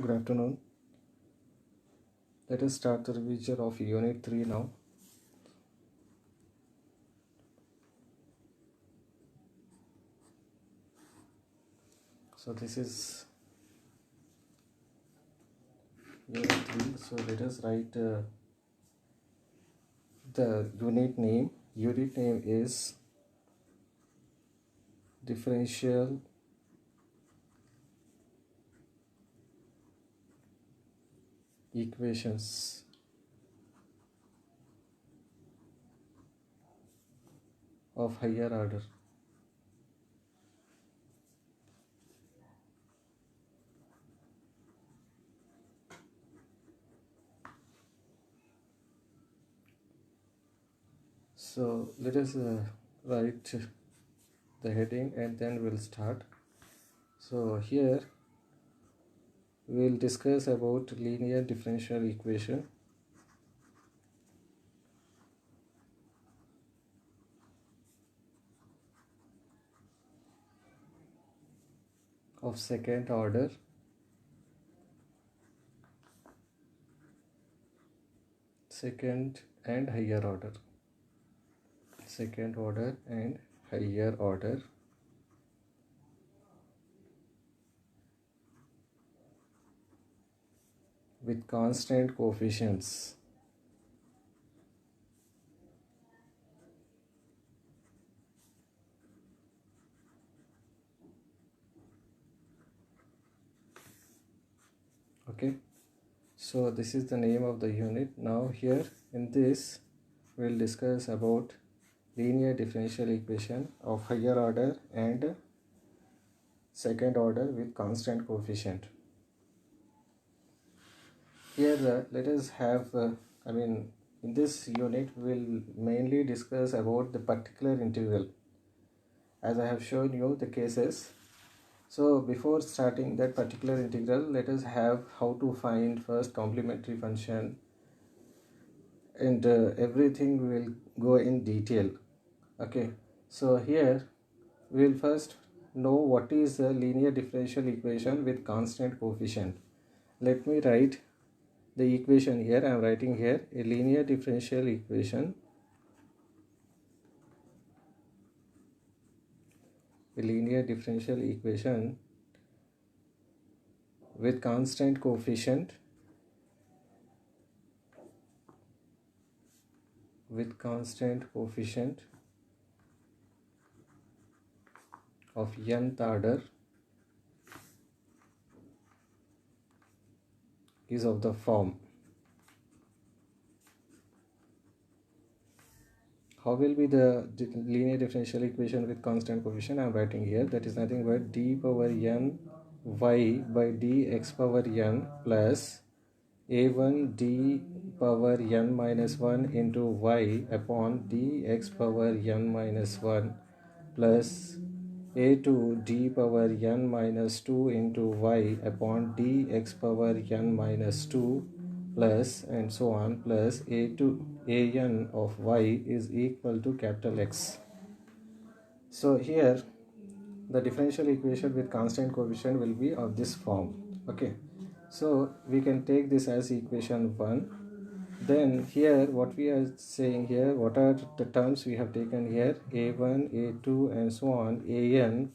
Good afternoon. Let us start the revision of Unit 3 now. So this is Unit 3. So let us write the unit name. Unit name is Differential Equations of Higher Order. So let us write the heading and then we'll start. So here we'll discuss about linear differential equation of second order and higher order. Second order and higher order with constant coefficients. Okay, so this is the name of the unit. Now here in this we'll discuss about linear differential equation of higher order and second order with constant coefficient. Here let us have in this unit we'll mainly discuss about the particular integral, as I have shown you the cases. So before starting that particular integral, let us have how to find first complementary function, and everything will go in detail. Okay, so here we will first know what is a linear differential equation with constant coefficient. Let me write the equation here. I am writing here a linear differential equation. A linear differential equation with constant coefficient of nth order is of the form. How will be the linear differential equation with constant coefficient? I am writing here, that is nothing but d power n y by dx power n plus a1 d power n minus 1 into y upon dx power n minus 1 plus a2 d power n minus 2 into y upon dx power n minus 2 plus and so on, plus a2 an of y is equal to capital X. So here the differential equation with constant coefficient will be of this form. Okay, so we can take this as equation 1. Then here what we are saying here, what are the terms we have taken here? a1, a2 and so on, an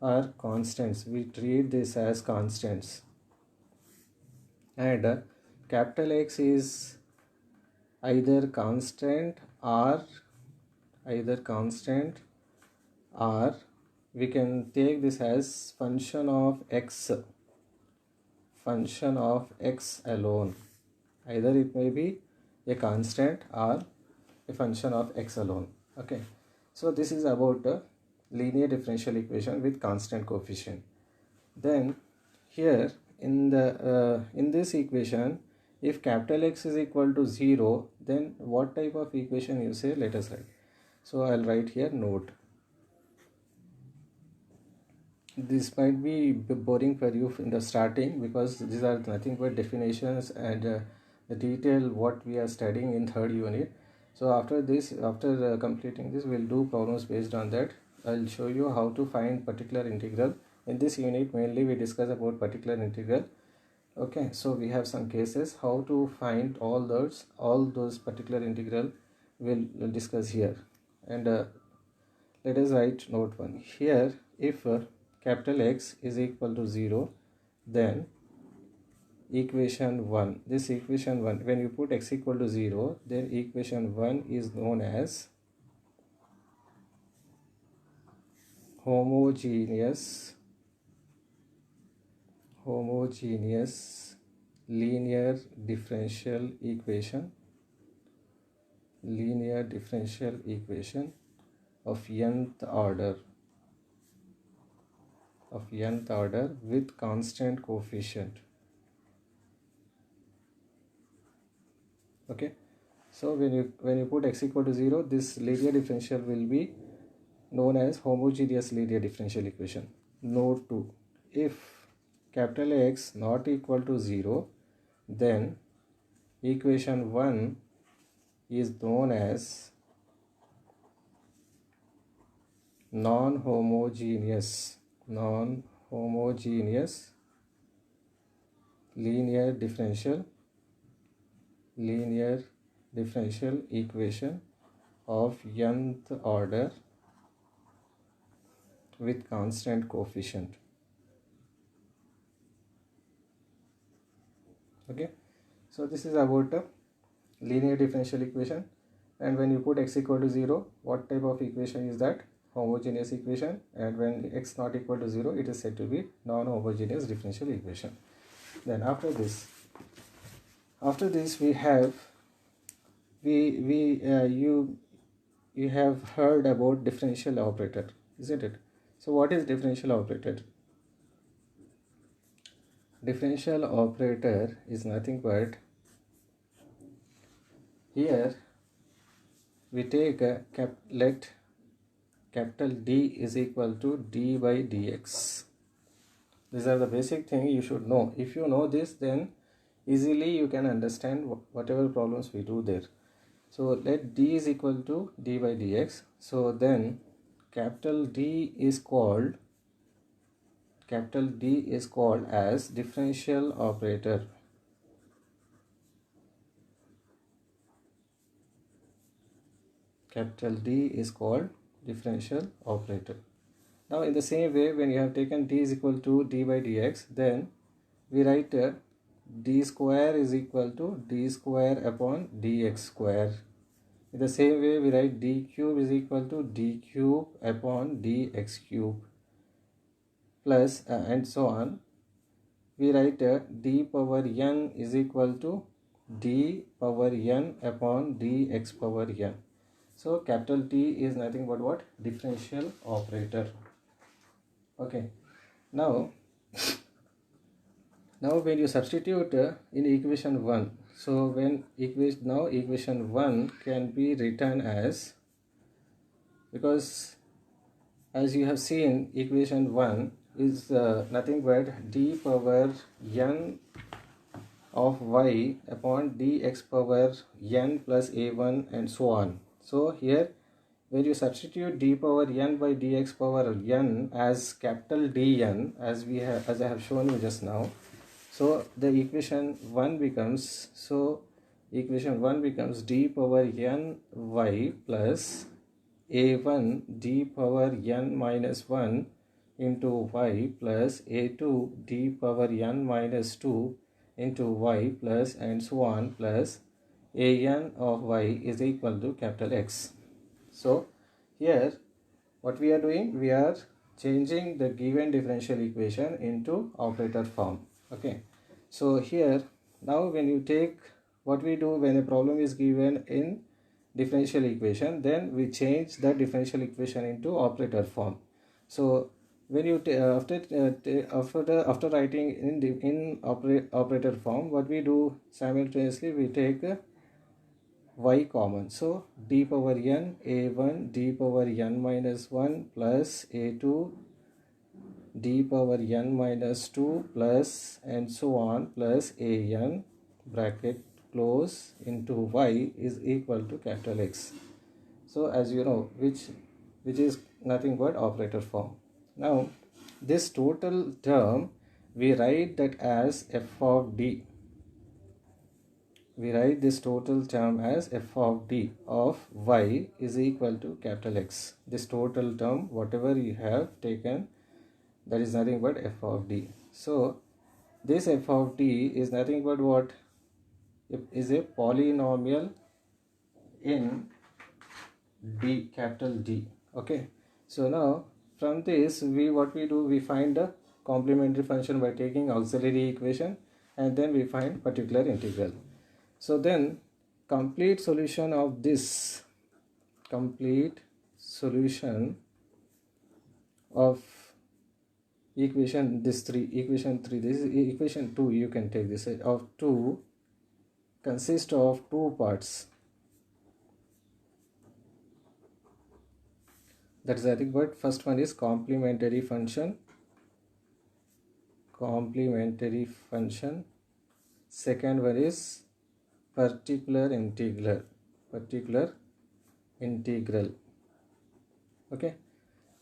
are constants. We treat this as constants, and capital X is either constant or we can take this as function of x alone. Either it may be a constant or a function of x alone. Okay, so this is about a linear differential equation with constant coefficient. Then here in this equation, if capital X is equal to 0, then what type of equation you say? Let us write. So I'll write here note. This might be boring for you in the starting, because these are nothing but definitions and the detail what we are studying in third unit. So after completing this, we'll do problems based on that. I'll show you how to find particular integral. In this unit mainly we discuss about particular integral. Okay, so we have some cases how to find all those particular integral we'll discuss here. And let us write note 1 here. If capital X is equal to 0, then equation 1, this equation 1, when you put x equal to 0, then equation 1 is known as homogeneous linear differential equation of nth order with constant coefficient. Okay, so when you put x equal to 0, this linear differential will be known as homogeneous linear differential equation. Note 2, if capital X not equal to 0, then equation 1 is known as non-homogeneous linear differential equation of nth order with constant coefficient. Okay, so this is about a linear differential equation. And when you put x equal to 0, what type of equation is that? Homogeneous equation. And when x not equal to 0, it is said to be non-homogeneous differential equation. Then after this we have you have heard about differential operator, isn't it? So what is differential operator? Differential operator is nothing but, here we take let capital D is equal to d by dx. These are the basic thing you should know. If you know this, then easily you can understand whatever problems we do there. So let d is equal to d by dx. So then capital D is called as differential operator. Capital D is called differential operator. Now in the same way, when you have taken d is equal to d by dx, then we write d square is equal to d square upon dx square. In the same way, we write d cube is equal to d cube upon dx cube, plus and so on. We write d power n is equal to d power n upon dx power n. So capital T is nothing but what? Differential operator. Okay. Now when you substitute in equation 1, so when equation 1 can be written as, because as you have seen, equation 1 is nothing but d power n of y upon dx power n plus a1 and so on. So here when you substitute d power n by dx power n as capital Dn, as I have shown you just now, so the equation 1 becomes d power n y plus a1 d power n minus 1 into y plus a2 d power n minus 2 into y plus and so on, plus an of y is equal to capital X. So here what we are doing, we are changing the given differential equation into operator form. Okay, so here now when you take, what we do when a problem is given in differential equation, then we change the differential equation into operator form. So when you after writing in operator form, what we do simultaneously, we take y common. So d power n a1 d power n minus 1 plus a2 d power n minus 2 plus and so on, plus an bracket close into y is equal to capital X. So as you know, which is nothing but operator form. Now this total term we write that as f of d. We write this total term as f of d of y is equal to capital X. This total term, whatever you have taken, that is nothing but f of d. So this f of d is nothing but what? It is a polynomial in d, capital D. Okay. So now from this, what we do, we find the complementary function by taking auxiliary equation, and then we find particular integral. So then complete solution of this, complete solution of equation, this 3, equation 3, this is equation 2, you can take this of 2, consists of two parts. That is, I think, what first one is complementary function, second one is particular integral. Okay,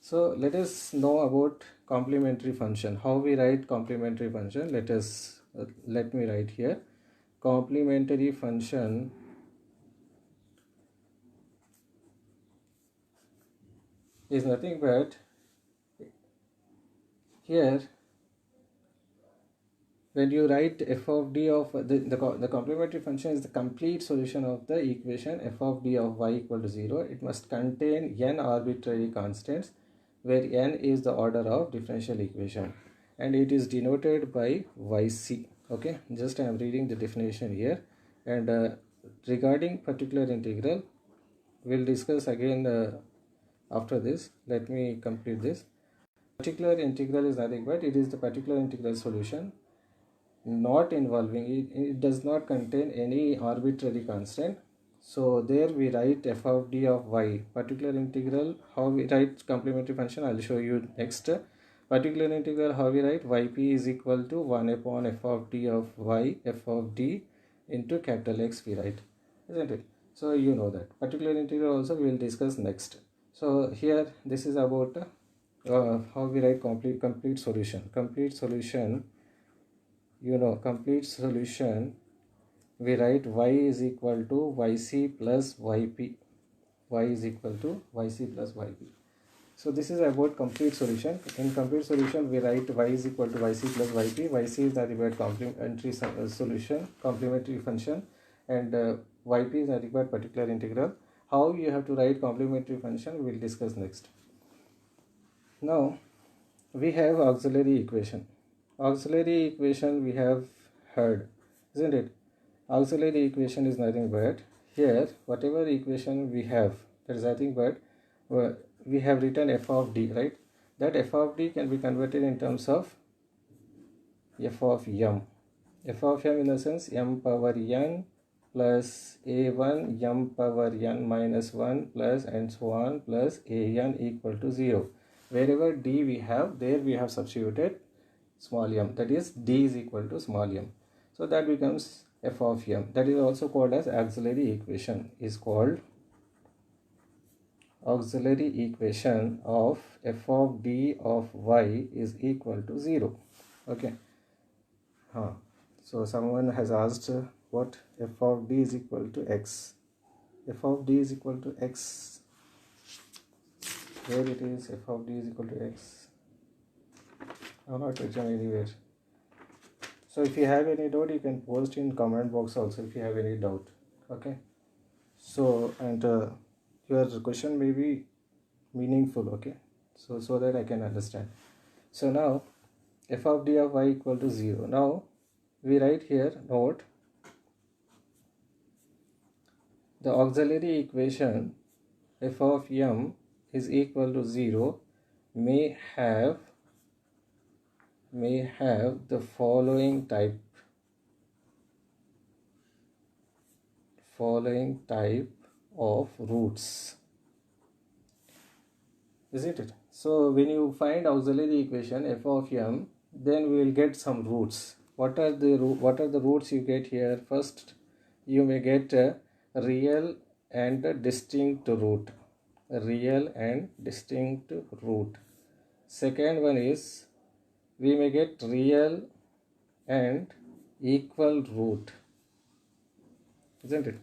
so let us know about complementary function. How we write complementary function? Let me write here. Complementary function is nothing but, here when you write f of d of the complementary function is the complete solution of the equation f of d of y equal to 0. It must contain n arbitrary constants, where n is the order of differential equation, and it is denoted by yc. Okay, just I am reading the definition here. And regarding particular integral, we'll discuss again after this. Let me complete this. Particular integral is nothing but, it is the particular integral solution not involving, it does not contain any arbitrary constant. So there we write f of d of y. Particular integral, how we write complementary function, I'll show you next. Particular integral, how we write, yp is equal to 1 upon f of d of y, f of d into capital X we write, isn't it? So you know that. Particular integral also we will discuss next. So here this is about how we write complete solution. Complete solution, complete solution, we write y is equal to yc plus yp. Y is equal to yc plus yp. So this is about complete solution. In complete solution, we write y is equal to yc plus yp. Yc is the required complementary solution, complementary function, and yp is the required particular integral. How you have to write complementary function, we will discuss next. Now we have auxiliary equation. Auxiliary equation we have heard, isn't it? Auxiliary equation is nothing but, here whatever equation we have, that is nothing but, we have written f of d, right? That f of d can be converted in terms of f of m. F of m in the sense m power n plus a1 m power n minus 1 plus and so on plus an equal to 0. Wherever d we have, there we have substituted small m, that is d is equal to small m. So that becomes f of m. That is also called as auxiliary equation, is called auxiliary equation of f of d of y is equal to 0. Okay. So someone has asked what f of d is equal to x. F of d is equal to x. Where it is, f of d is equal to x. I'm not written anywhere. So if you have any doubt, you can post in comment box also if you have any doubt. Okay. So, and your question may be meaningful. Okay. So that I can understand. So now f of d of y equal to 0. Now we write here, note, the auxiliary equation f of m is equal to 0 may have the following type of roots, isn't it? So when you find auxiliary equation f of m, then we will get some roots. What are the roots you get here? First, you may get a real and a distinct root. Second one is we may get real and equal root, isn't it?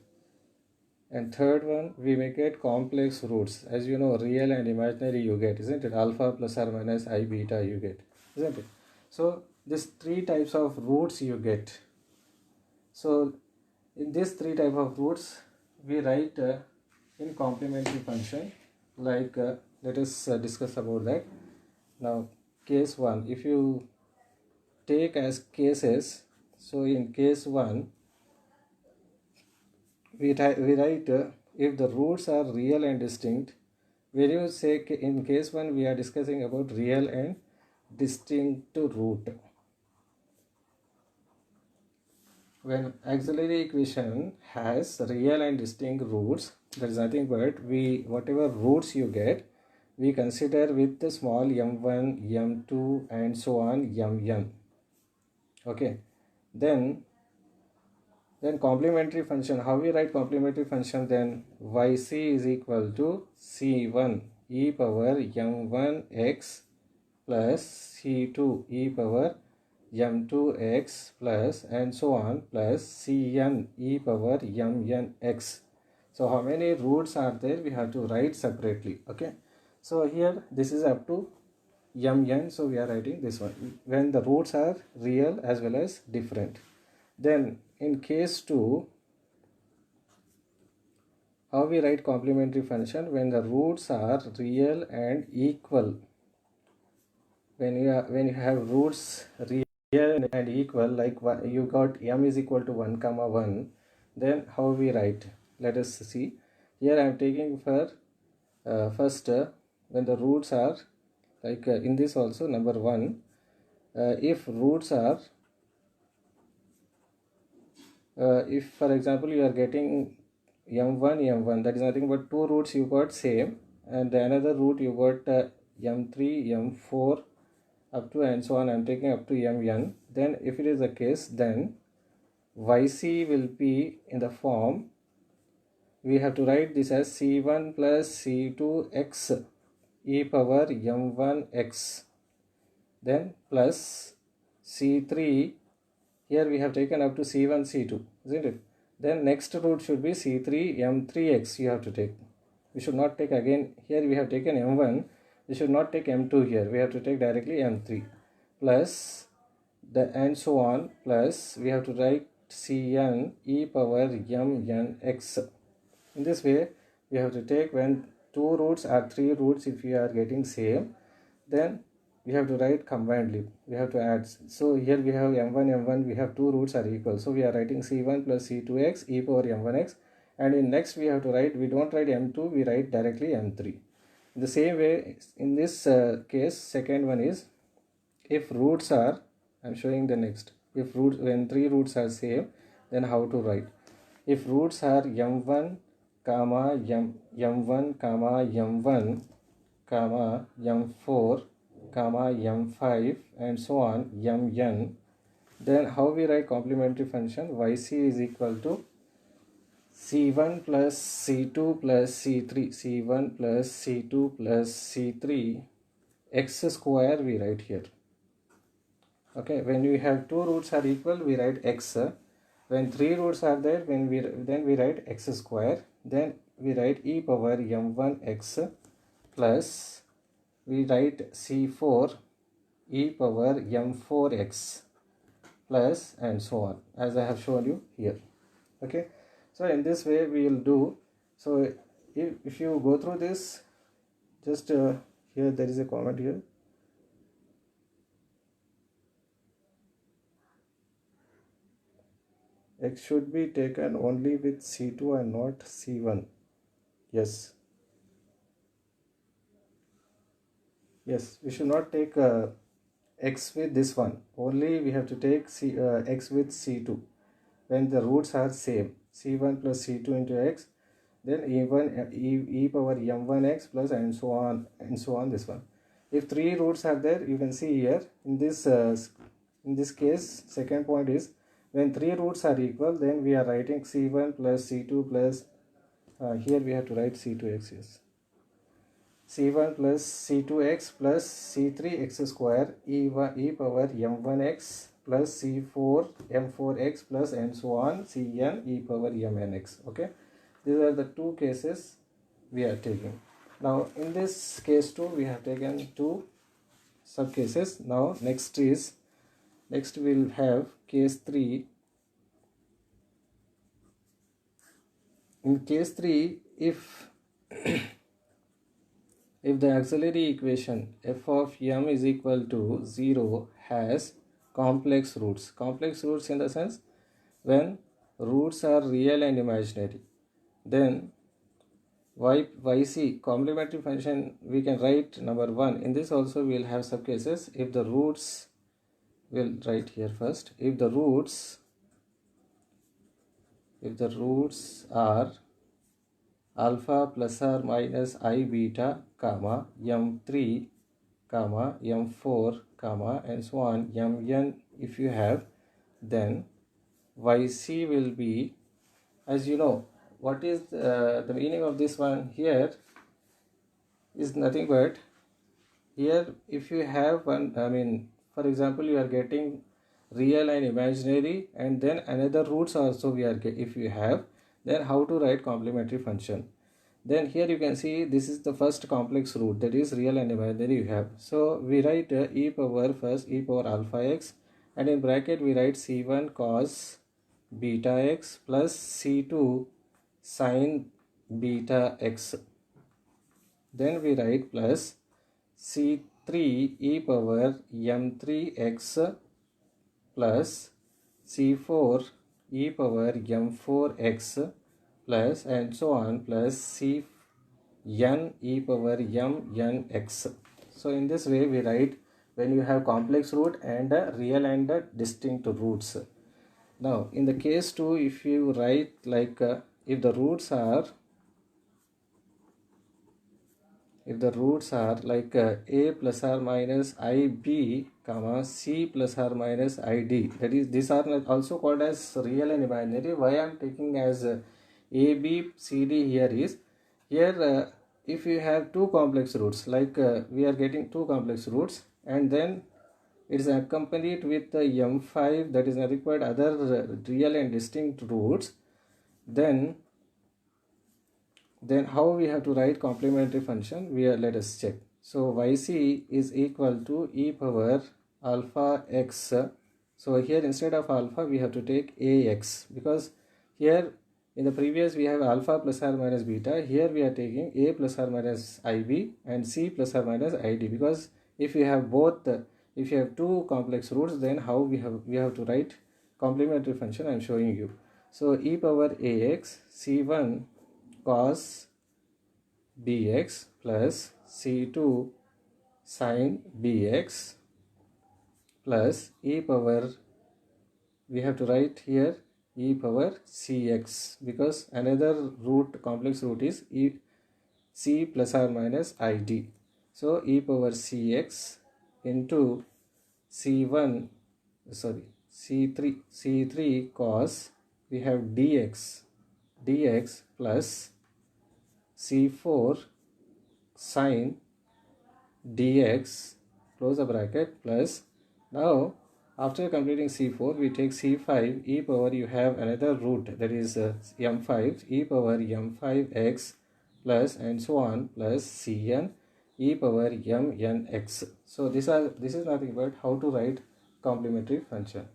And third one, we may get complex roots. As you know, real and imaginary you get, isn't it? Alpha plus or minus I beta you get, isn't it? So these three types of roots you get. So in these three type of roots, we write in complementary function. Like let us discuss about that. Now case 1, if you take as cases, so in case 1, we write if the roots are real and distinct. When you say in case 1, we are discussing about real and distinct root. When auxiliary equation has real and distinct roots, there is nothing but whatever roots you get, we consider with the small m1, m2 and so on mn. Okay, then complementary function, how we write complementary function? Then yc is equal to c1 e power m1x plus c2 e power m2x plus and so on plus cn e power mnx. So how many roots are there, we have to write separately. Okay, so here this is up to mn, so we are writing this one when the roots are real as well as different. Then in case 2, how we write complementary function? When the roots are real and equal. When you have roots real and equal, like you got m is equal to 1 comma 1, then how we write? Let us see. Here I am taking for first when the roots are like in this also number 1, if roots are if for example you are getting m1, that is nothing but two roots you got same, and another root you got m3, m4 up to and so on. I am taking up to mn. Then if it is the case, then yc will be in the form, we have to write this as c1 plus c2x e power m1x, then plus c3, here we have taken up to c1 c2, isn't it? Then next root should be c3 m3x you have to take. We should not take again, here we have taken m1, we should not take m2 here, we have to take directly m3 plus the and so on, plus we have to write cn e power mnx. In this way we have to take when two roots or three roots, if you are getting same, then we have to write combinedly, we have to add. So here we have m1, we have two roots are equal, so we are writing c1 plus c2x e power m1x, and in next we have to write, we don't write m2, we write directly m3. In the same way, in this case, second one is if roots are, I am showing the next, if roots, when three roots are same, then how to write? If roots are m1 comma m1 comma m1 comma m4 comma m5 and so on mn, then how we write complementary function? Yc is equal to c1 plus c2 plus c3, c1 plus c2 plus c3 x square we write here. Okay, when we have two roots are equal, we write x. When three roots are there, then we write x square. Then we write e power m1x plus we write c4 e power m4x plus and so on, as I have shown you here. Okay, so in this way we will do. So if you go through this, just here there is a comment here. X should be taken only with C2 and not C1. Yes. Yes, we should not take X with this one. Only we have to take X with C2. When the roots are same, C1 plus C2 into X, then e power m1x plus and so on this one. If three roots are there, you can see here in this case, second point is when three roots are equal, then we are writing c1 plus c2 plus here we have to write c2x. Yes. c1 plus c2x plus c3x square e power m1x plus c4 m4x plus and so on cn e power mnx. Okay, these are the two cases we are taking. Now in this case 2 we have taken two sub cases. Now next we'll have case 3. In case 3, if if the auxiliary equation f of m is equal to 0 has complex roots in the sense when roots are real and imaginary, then yc complementary function we can write number 1. In this also we will have sub cases. If the roots, we'll write here first, if the roots are alpha plus or minus I beta comma m3 comma m4 comma and so on mn, if you have, then yc will be, as you know, what is the meaning of this one here is nothing but, here if you have one, for example you are getting real and imaginary and then another roots also we are if you have, then how to write complementary function. Then here you can see this is the first complex root, that is real and imaginary you have. So we write e power alpha x, and in bracket we write c1 cos beta x plus c2 sin beta x. Then we write plus c3 e power m3x plus c4 e power m4x plus and so on plus cn e power mnx. So in this way we write when you have complex root and real and distinct roots. Now in the case 2, if you write like if the roots are like a plus or minus ib comma c plus or minus id, that is these are also called as real and imaginary. Why I am taking as a b c d here is, here if you have two complex roots, like we are getting two complex roots and then it is accompanied with the m5, that is nothing but other real and distinct roots, then how we have to write complementary function, let us check. So yc is equal to e power alpha x. So here instead of alpha we have to take ax, because here in the previous we have alpha plus or minus beta, here we are taking a plus or minus ib and c plus or minus id, because if you have both, if you have two complex roots, then how we have to write complementary function I am showing you. So e power ax c1 cos bx plus c2 sin bx plus e power, we have to write here e power cx, because another root, complex root is c plus or minus id. So e power cx into c3 cos, we have dx plus c4 sin dx, close the bracket, plus now after completing c4 we take c5 e power, you have another root, that is m5 e power m5x plus and so on plus cn e power mnx. So this is nothing but how to write complementary function.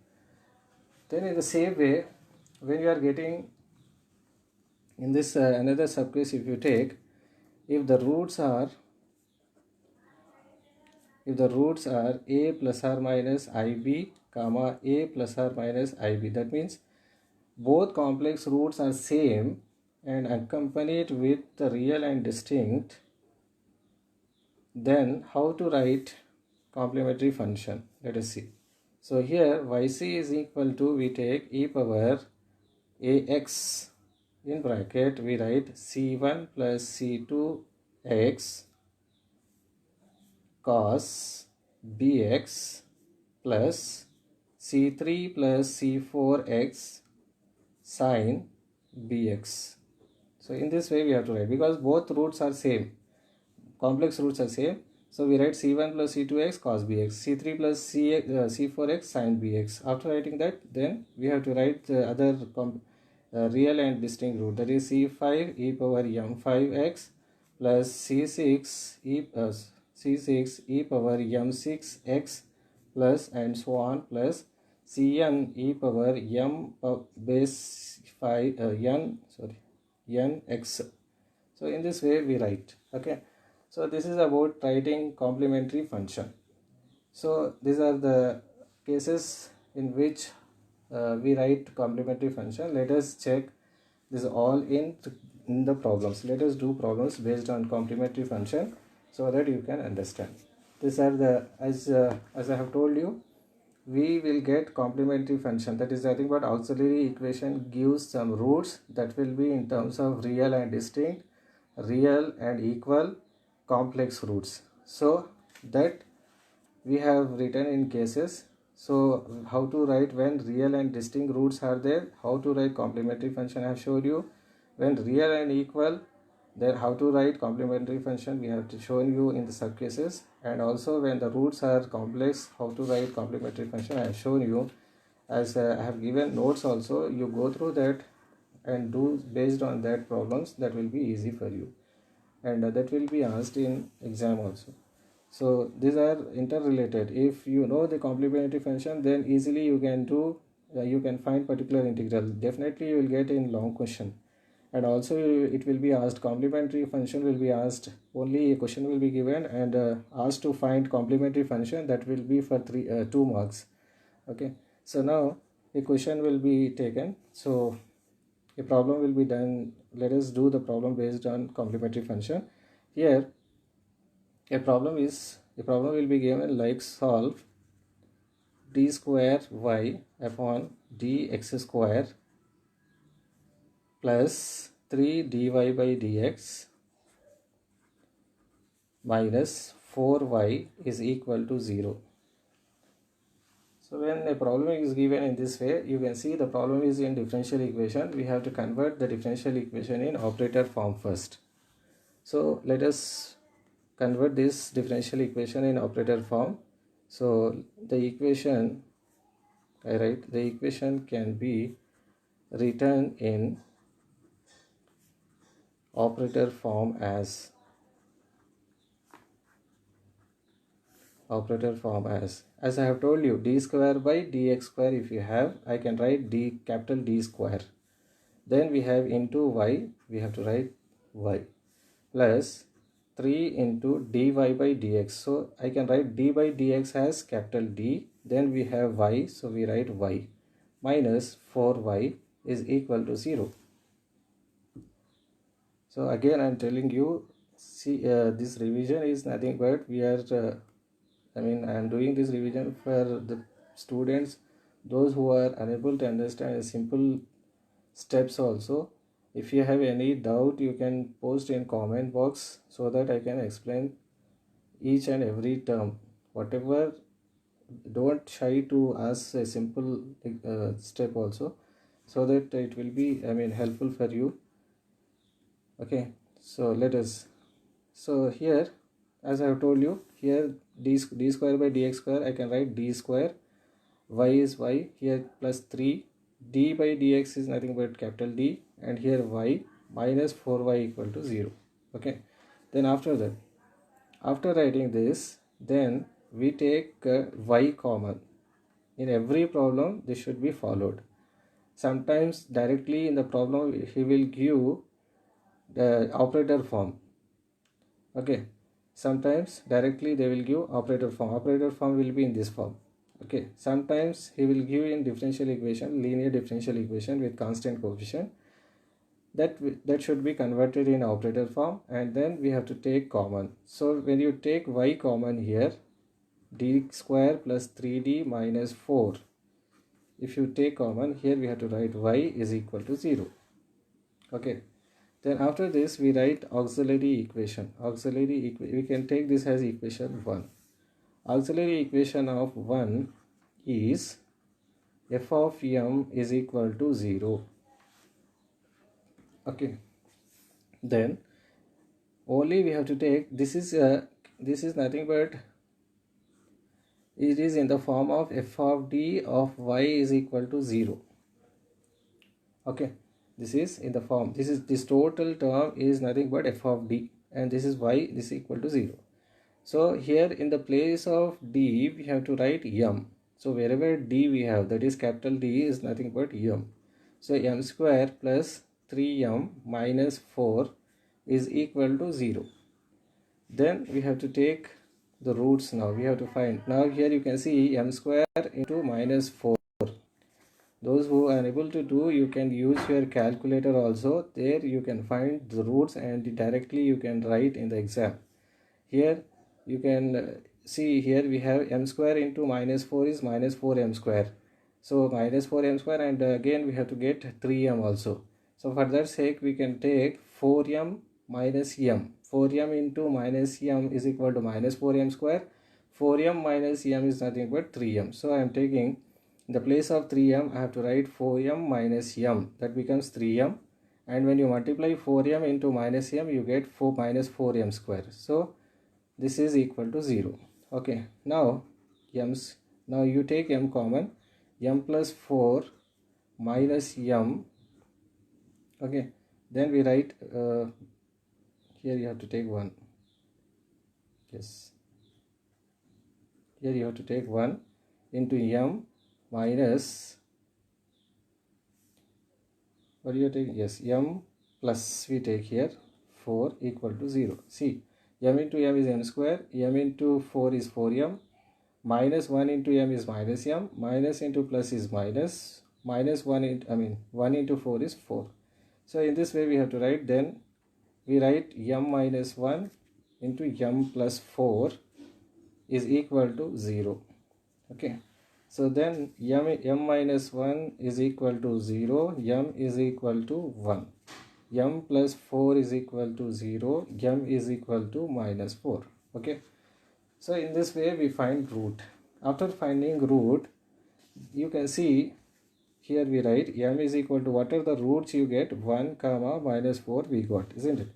Then in the same way, when you are getting in this another subcase, if you take, if the roots are a plus or minus ib comma a plus or minus ib, that means both complex roots are same and accompanied with the real and distinct, then how to write complementary function, let us see. So here yc is equal to, we take e power ax, in bracket we write c1 plus c2x cos bx plus c3 plus c4x sin bx. So in this way we have to write, because both roots are same, complex roots are same. So we write c1 plus c2x cos bx, c3 plus c4x sin bx. After writing that, then we have to write the other real and distinct root, that is c5 e power m5x plus c6 e power m6x plus and so on, plus cn e power m base 5 nx. So in this way we write. Okay, so this is about writing complementary function. So these are the cases in which we write complementary function. Let us check this all in the problems. Let us do problems based on complementary function so that you can understand. These are the, as I have told you, we will get complementary function, that is nothing but auxiliary equation gives some roots that will be in terms of real and distinct, real and equal, complex roots. So that we have written in cases. So how to write when real and distinct roots are there, how to write complementary function I have showed you. When real and equal, then how to write complementary function we have shown you in the sub cases. And also when the roots are complex, how to write complementary function I have shown you. As I have given notes also, you go through that and do based on that problems. That will be easy for you, and that will be asked in exam also. So these are interrelated. If you know the complementary function, then easily you can do, you can find particular integral. Definitely you will get in long question. And also it will be asked, complementary function will be asked, only a question will be given and asked to find complementary function. That will be for 2 marks. Okay, so now a question will be taken, so a problem will be done. Let us do the problem based on complementary function. Here a problem will be given like solve d square y upon dx square plus 3 dy by dx minus 4y is equal to 0. So when a problem is given in this way, you can see the problem is in differential equation. We have to convert the differential equation in operator form first. So let us convert this differential equation in operator form. So the equation, I write, the equation can be written in operator form as as I have told you, d square by dx square. If you have, I can write d, capital D square. Then we have into y, we have to write y plus 3 into dy by dx. So I can write d by dx as capital D. Then we have y, so we write y minus 4y is equal to 0. So again I am telling you, see, this revision is nothing but we are I am doing this revision for the students, those who are unable to understand simple steps also. If you have any doubt, you can post in comment box so that I can explain each and every term. Whatever, don't shy to ask a simple step also, so that it will be helpful for you. Okay, so let us, so here as I have told you, here d square by dx square, I can write d square, y is y, here plus 3, d by dx is nothing but capital D, and here y minus 4y equal to 0. Okay, then after that, after writing this, then we take y common. In every problem this should be followed. Sometimes directly in the problem he will give the operator form. Okay, sometimes directly they will give operator form. Operator form will be in this form. Okay, sometimes he will give in differential equation, linear differential equation with constant coefficient. That should be converted in operator form, and then we have to take common. So when you take y common here, d square plus 3d minus 4, if you take common here, we have to write y is equal to 0. Okay, then after this we write auxiliary equation. We can take this as equation 1. Auxiliary equation of 1 is f of m is equal to 0. Okay, then only we have to take this is nothing but it is in the form of f of d of y is equal to 0. Okay, this is in the form, this total term is nothing but f of d, and this is y, this is equal to 0. So here in the place of d we have to write m. So wherever d we have, that is capital D, is nothing but m. So m square plus 3m minus 4 is equal to 0. Then we have to take the roots. Now we have to find, now here you can see m square into minus 4. Those who are able to do, you can use your calculator also. There you can find the roots and directly you can write in the exam. Here you can see, here we have m square into minus 4 is minus 4m square. So minus 4m square, and again we have to get 3m also. So for that sake we can take 4m minus m. 4m into minus m is equal to minus 4m square. 4m minus m is nothing but 3m. So I am taking, in the place of 3m I have to write 4m minus m, that becomes 3m, and when you multiply 4m into minus m you get 4 minus 4m square. So this is equal to 0. Okay, now now you take m common, m plus 4 minus m. Okay, then we write here you have to take 1. Yes, here you have to take 1 into m minus, what do you take? Yes, m plus we take here 4 equal to 0. See, m into m is m square, m into 4 is 4m, minus 1 into m is minus m, minus into plus is minus, minus 1 into, 1 into 4 is 4. So in this way we have to write, then we write m minus 1 into m plus 4 is equal to 0. Okay, so then m minus 1 is equal to 0, m is equal to 1. m plus 4 is equal to 0, m is equal to minus 4. Okay, so in this way we find root. After finding root, you can see here we write m is equal to, what are the roots you get? 1 comma minus 4 we got, isn't it?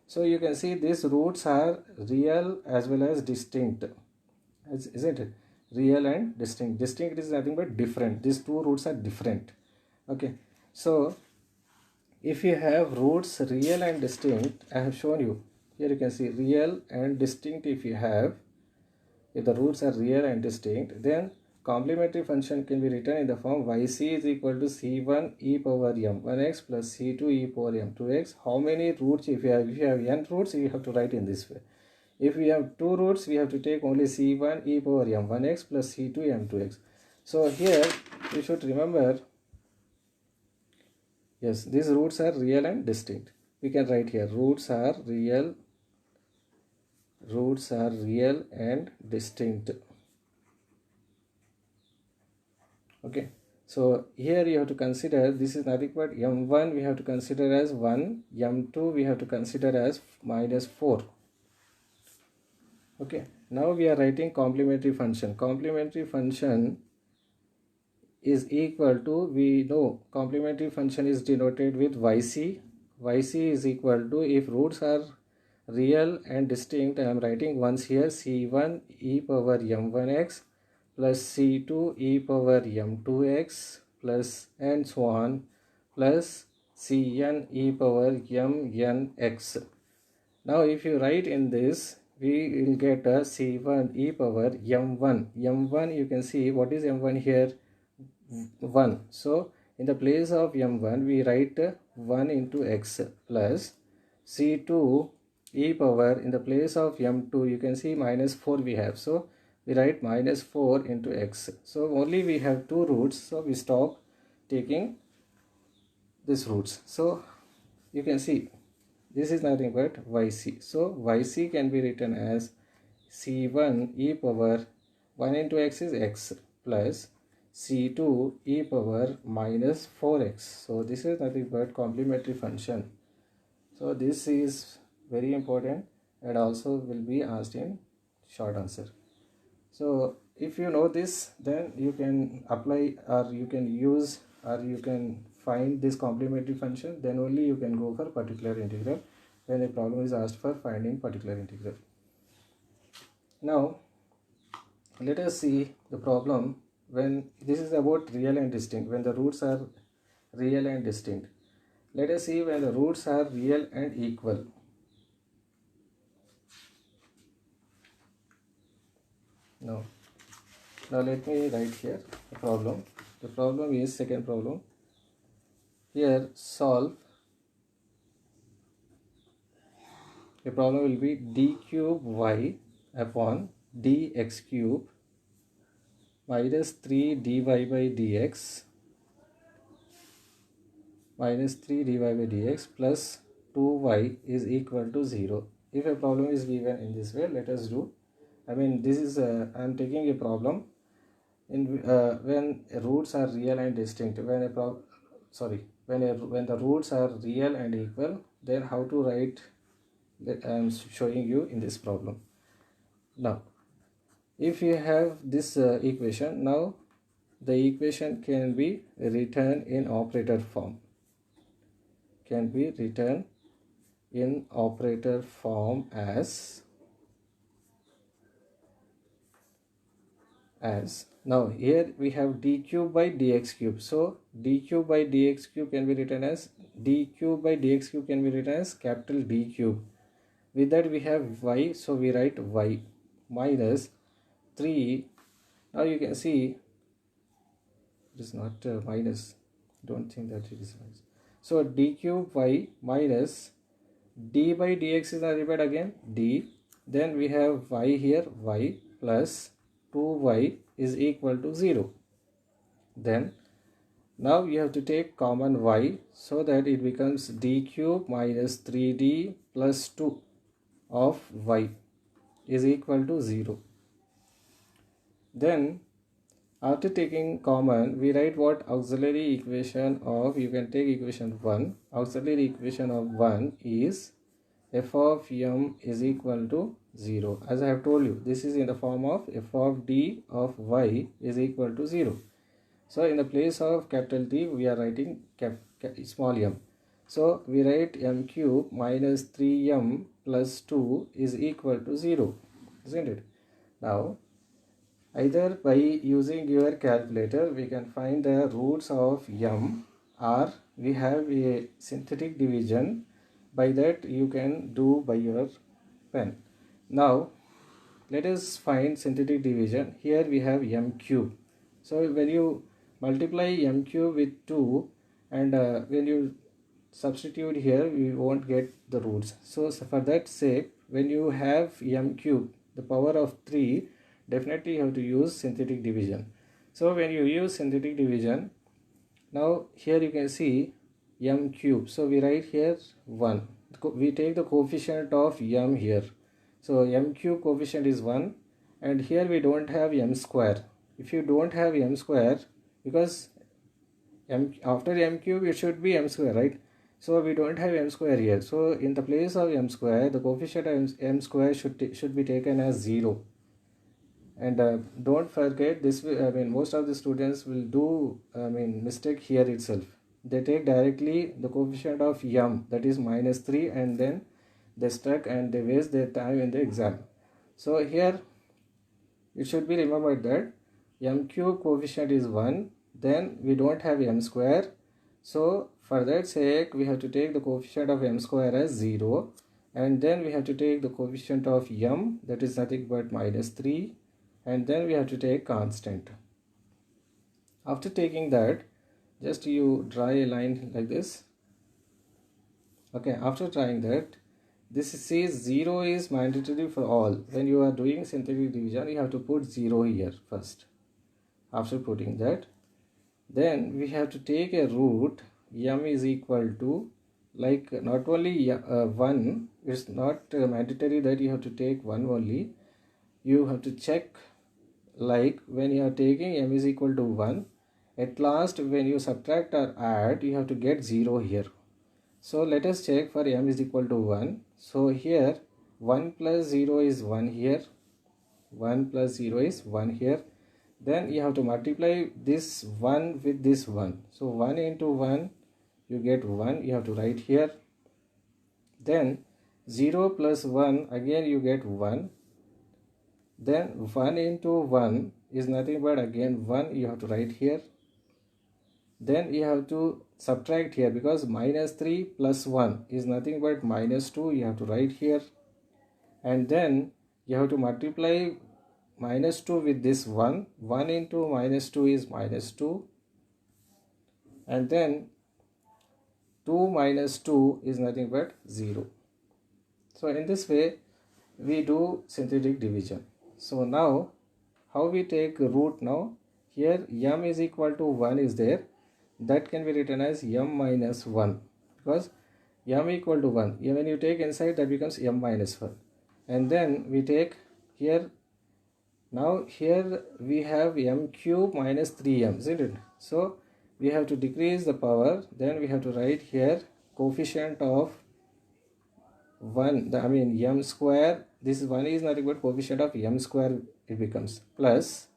So you can see these roots are real as well as distinct, isn't it? Real and distinct. Distinct is nothing but different. These two roots are different. Okay, so if you have roots real and distinct, I have shown you here, you can see real and distinct. If the roots are real and distinct, then complementary function can be written in the form yc is equal to c1 e power m 1x plus c2 e power m 2x. How many roots? If you have n roots, you have to write in this way. If we have 2 roots, we have to take only c1 e power m 1x plus c2 m 2x. So here you should remember, yes, these roots are real and distinct. We can write here roots are real and distinct. Okay, so here you have to consider, this is nothing but m1 we have to consider as 1, m2 we have to consider as minus 4. Okay, now we are writing complementary function. Complementary function is equal to, we know complementary function is denoted with yc. Yc is equal to, if roots are real and distinct, I am writing once here, c1 e power m1x plus c2 e power m2x plus and so on plus cn e power mnx. Now if you write in this, we will get a c1 e power m1. m1, you can see what is m1 here, 1. So in the place of m1 we write 1 into x plus c2 e power, in the place of m2 you can see minus 4 we have, so we write minus 4 into x. So only we have 2 roots, so we stop taking these roots. So you can see this is nothing but yc. So yc can be written as c1 e power 1 into x is x plus c2 e power minus 4x. So this is nothing but complementary function. So this is very important and also will be asked in short answer. So if you know this, then you can apply, or you can use, or you can find this complementary function, then only you can go for particular integral. when a problem is asked for finding particular integral. Now let us see the problem when this is about real and distinct, when the roots are real and distinct. Let us see when the roots are real and equal. Now let me write here the problem. The problem is second problem. Here solve. The problem will be d cube y upon dx cube minus 3 dy by dx minus 3 dy by dx plus 2y is equal to 0. If a problem is given in this way, let us do. This is I am taking a problem in when roots are real and distinct. When the roots are real and equal, then how to write that I am showing you in this problem. Now if you have this equation, now the equation can be written in operator form. As now here we have d cube by dx cube. So d cube by dx cube can be written as capital D cube. With that we have y, so we write y minus 3. Now you can see it is not minus. Don't think that it is minus. So d cube y minus d by dx is nothing but again d. Then we have y here, y plus 2y is equal to 0. Then now you have to take common y, so that it becomes d cube minus 3d plus 2 of y is equal to 0. Then after taking common, we write what auxiliary equation of, you can take equation 1. Auxiliary equation of 1 is f of m is equal to 0. As I have told you, this is in the form of f of d of y is equal to 0. So in the place of capital D, we are writing small m. So we write m cube minus 3m plus 2 is equal to 0, isn't it? Now either by using your calculator we can find the roots of m, or we have a synthetic division. By that you can do by your pen. Now let us find synthetic division. Here we have m cube. So when you multiply m cube with 2 and when you substitute here, we won't get the roots. So for that sake, when you have m cube, the power of 3, definitely you have to use synthetic division. So when you use synthetic division, now here you can see m cube. So we write here 1. We take the coefficient of m here. So m cube coefficient is 1, and here we don't have m square. If you don't have m square, because after m cube it should be m square, right? So we don't have m square here. So in the place of m square, the coefficient of m square should be taken as 0. And don't forget this. Most of the students will do mistake here itself. They take directly the coefficient of m, that is minus 3, and then they stuck and they waste their time in the exam. So here it should be remembered that m cube coefficient is 1, then we don't have m square. So for that sake, we have to take the coefficient of m square as 0, and then we have to take the coefficient of m, that is nothing but minus 3, and then we have to take constant. After taking that, just you draw a line like this. Okay, after trying that, this says 0 is mandatory for all. When you are doing synthetic division, you have to put 0 here first. After putting that, then we have to take a root. M is equal to, like, not only 1, it's not mandatory that you have to take 1 only. You have to check, like when you are taking m is equal to 1, at last when you subtract or add, you have to get 0 here. So let us check for m is equal to 1. So here 1 plus 0 is 1 here, 1 plus 0 is 1 here. Then you have to multiply this 1 with this 1. So 1 into 1, you get 1, you have to write here. Then 0 plus 1, again you get 1. Then 1 into 1 is nothing but again 1 you have to write here. Then you have to subtract here, because minus 3 plus 1 is nothing but minus 2, you have to write here. And then you have to multiply minus 2 with this 1. 1 into minus 2 is minus 2. And then 2 minus 2 is nothing but 0. So in this way we do synthetic division. So now how we take root now? Here m is equal to 1 is there. That can be written as m minus 1, because m equal to 1. When you take inside, that becomes m minus 1. And then we take here, now here we have m cube minus 3m, isn't it? So we have to decrease the power. Then we have to write here coefficient of 1, m square. This 1 is nothing but coefficient of m square, it becomes plus,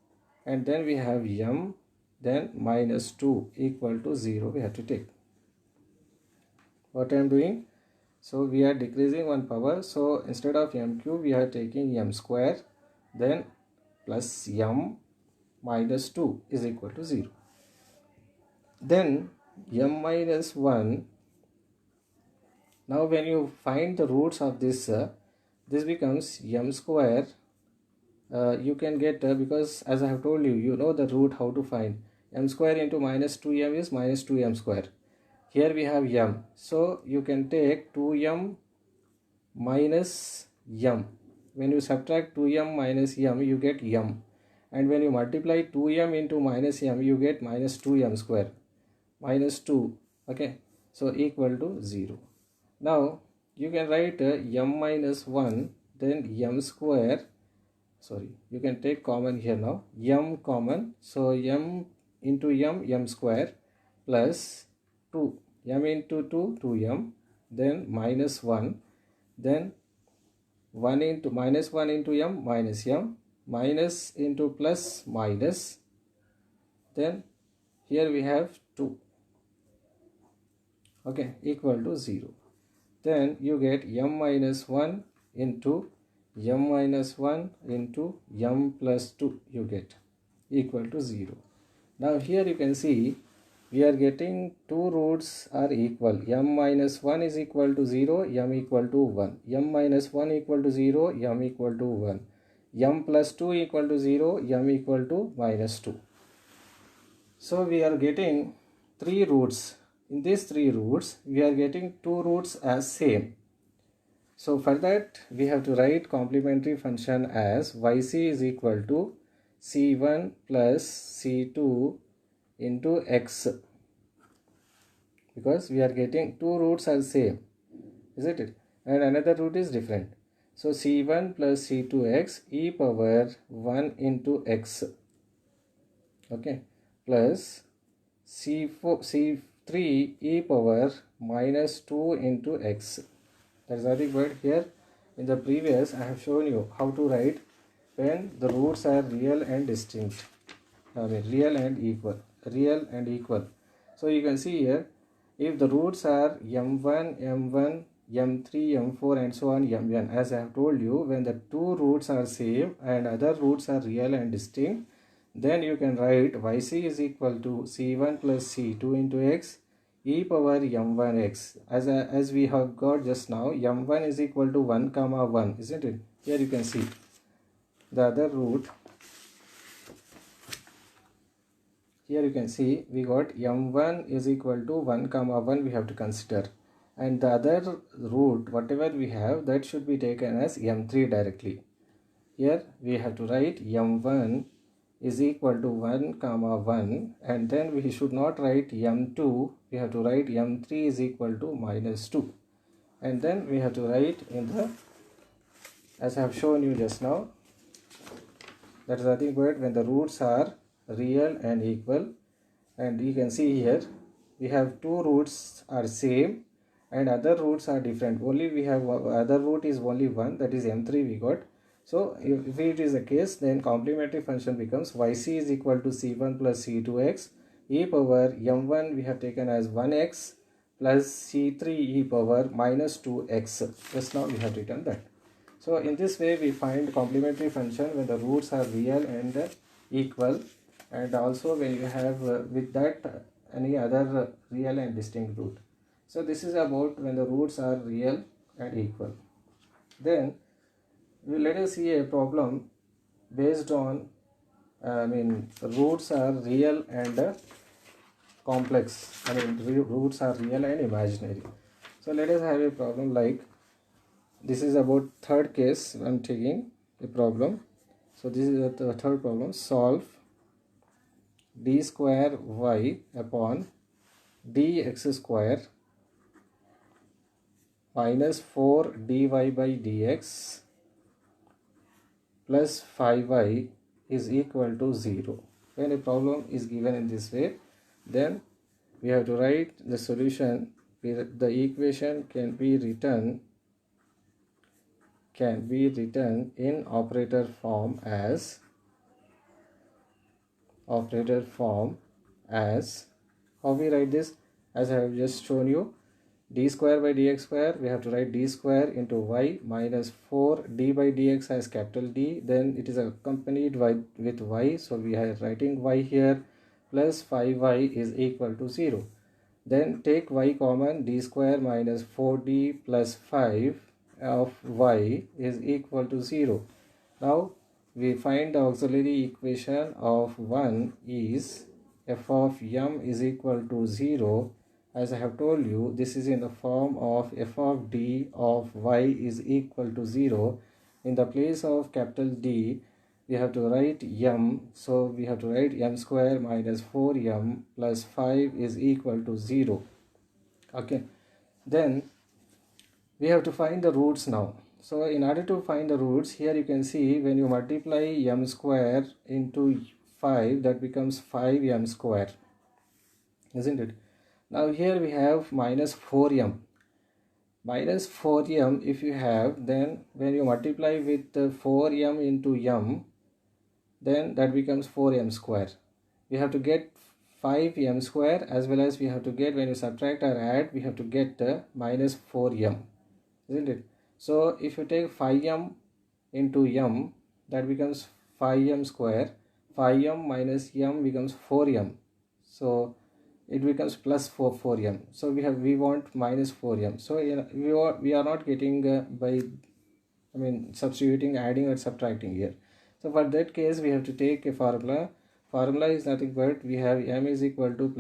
and then we have m, then minus 2 equal to 0 we have to take. What I am doing? So we are decreasing one power. So instead of m cube we are taking m square, then plus m minus 2 is equal to 0. Then m minus 1. Now when you find the roots of this, this becomes m square. You can get, because as I have told you, you know the root how to find. M square into minus 2m is minus 2m square. Here we have m. So you can take 2m minus m. When you subtract 2m minus m, you get m. And when you multiply 2m into minus m, you get minus 2m square. Minus 2. Okay. So equal to 0. Now you can write m minus 1, then m square. Sorry, you can take common here now. M common. So m into m square plus 2. M into 2, 2m. Then minus 1. Then 1 into minus 1 into m minus m. Minus into plus minus. Then here we have 2. Okay, equal to 0. Then you get m minus 1 into m minus 1 into m plus 2 you get equal to 0. Now here you can see we are getting two roots are equal. M minus 1 is equal to 0, m equal to 1. M minus 1 equal to 0, m equal to 1. M plus 2 equal to 0, m equal to minus 2. So we are getting three roots. In these three roots, we are getting two roots as same. So for that, we have to write complementary function as yc is equal to c1 plus c2 into x. Because we are getting two roots are same, isn't it? And another root is different. So c1 plus c2x e power 1 into x. Okay. Plus c3 e power minus 2 into x. That is nothing but here in the previous I have shown you how to write when the roots are real and distinct. Real and equal. Real and equal. So you can see here, if the roots are m1, m1, m3, m4 and so on mn, as I have told you, when the two roots are same and other roots are real and distinct, then you can write yc is equal to c1 plus c2 into x e power m1x. As we have got just now, m1 is equal to 1 comma 1, isn't it? Here you can see the other root. Here you can see we got m1 is equal to 1 comma 1 we have to consider, and the other root whatever we have, that should be taken as m3 directly. Here we have to write m1 is equal to 1 comma 1, and then we should not write m2, we have to write m3 is equal to minus 2, and then we have to write in the, as I have shown you just now, that is nothing but when the roots are real and equal. And you can see here we have two roots are same and other roots are different. Only we have other root is only one, that is m3 we got. So if it is the case, then complementary function becomes yc is equal to c1 plus c2x e power m1 we have taken as 1x plus c3 e power minus 2x. Just now we have written that. So in this way we find complementary function when the roots are real and equal, and also when you have with that any other real and distinct root. So this is about when the roots are real and equal. Then let us see a problem based on roots are real and complex. Roots are real and imaginary. So let us have a problem like this is about third case. I'm taking a problem. So this is the third problem. Solve d square y upon dx square minus 4 dy by dx plus 5y is equal to 0. When a problem is given in this way, then we have to write the solution. The equation can be written in operator form as how we write this, as I have just shown you. D square by dx square, we have to write d square into y minus 4 d by dx as capital D, then it is accompanied with y, so we are writing y here, plus 5y is equal to 0. Then take y common, d square minus 4d plus 5 of y is equal to 0. Now we find the auxiliary equation of 1 is f of m is equal to 0. As I have told you, this is in the form of f of d of y is equal to 0. In the place of capital D, we have to write m. So we have to write m square minus 4m plus 5 is equal to 0. Okay. Then we have to find the roots now. So in order to find the roots, here you can see when you multiply m square into 5, that becomes 5m square, isn't it? Now here we have minus 4m. Minus 4m if you have, then when you multiply with 4m into m, then that becomes 4m square. We have to get 5m square, as well as we have to get, when you subtract or add, we have to get minus 4m, isn't it? So if you take 5m into m, that becomes 5m square. 5m minus m becomes 4m. So it becomes plus 4m. So we want minus 4m. So we are not getting by substituting, adding or subtracting here. So for that case we have to take a formula. Formula is nothing but we have m is equal to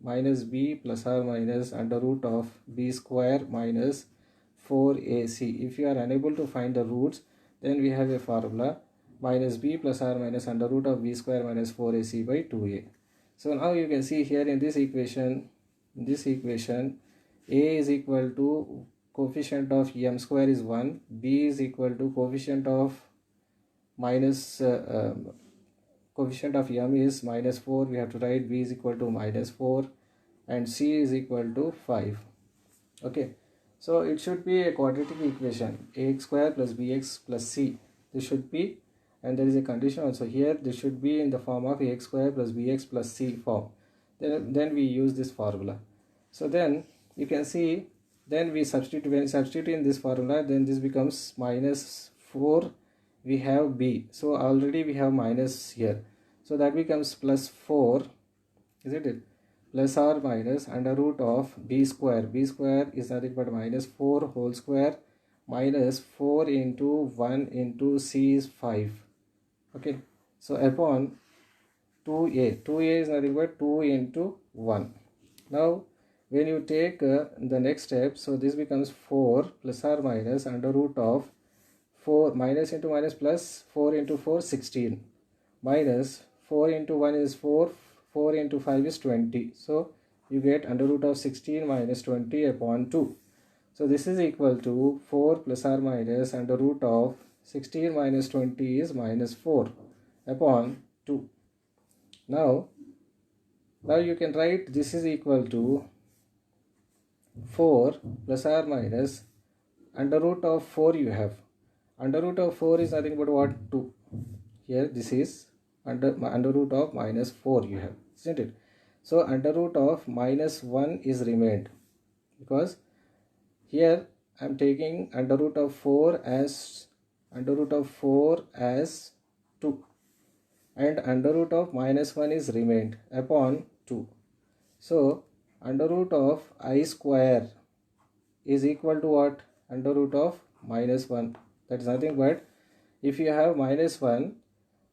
minus b plus or minus under root of b square minus 4ac. If you are unable to find the roots, then we have a formula minus b plus or minus under root of b square minus 4ac by 2a. So now you can see here in this equation, a is equal to coefficient of m square is 1, b is equal to coefficient of coefficient of m is minus 4, we have to write b is equal to minus 4, and c is equal to 5. Okay, so it should be a quadratic equation, ax square plus bx plus c. This should be, and there is a condition also here, this should be in the form of ax square plus bx plus c form. Then we use this formula. So then you can see, then we substitute, when substitute in this formula, then this becomes minus 4, we have b, so already we have minus here, so that becomes plus 4, isn't it? Plus or minus under root of b square. B square is nothing but minus 4 whole square minus 4 into 1 into c is 5. Okay, so upon 2a. 2a is nothing but 2 into 1. Now when you take the next step, so this becomes 4 plus or minus under root of 4 minus into minus plus 4 into 4 16 minus 4 into 1 is 4, 4 into 5 is 20. So you get under root of 16 minus 20 upon 2. So this is equal to 4 plus or minus under root of 16 minus 20 is minus 4 upon 2. Now you can write this is equal to 4 plus or minus under root of 4 you have. Under root of 4 is nothing but what? 2. Here this is under root of minus 4 you have, isn't it? So under root of minus 1 is remained, because here I am taking under root of 4 as 2, and under root of minus 1 is remained upon 2. So under root of I square is equal to what? Under root of minus 1. That is nothing but, if you have minus 1,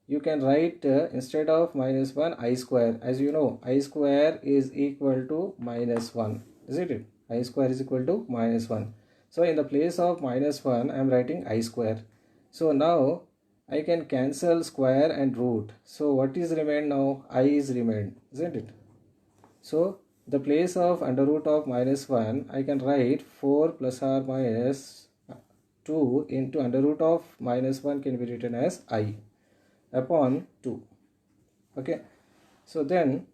you can write instead of minus 1 I square. As you know, I square is equal to minus 1, isn't it? I square is equal to minus 1. So in the place of minus 1 I am writing I square. So now I can cancel square and root. So what is remained now? I is remained, isn't it? So the place of under root of minus 1, I can write 4 plus or minus 2 into under root of minus 1 can be written as I upon 2. Okay, so then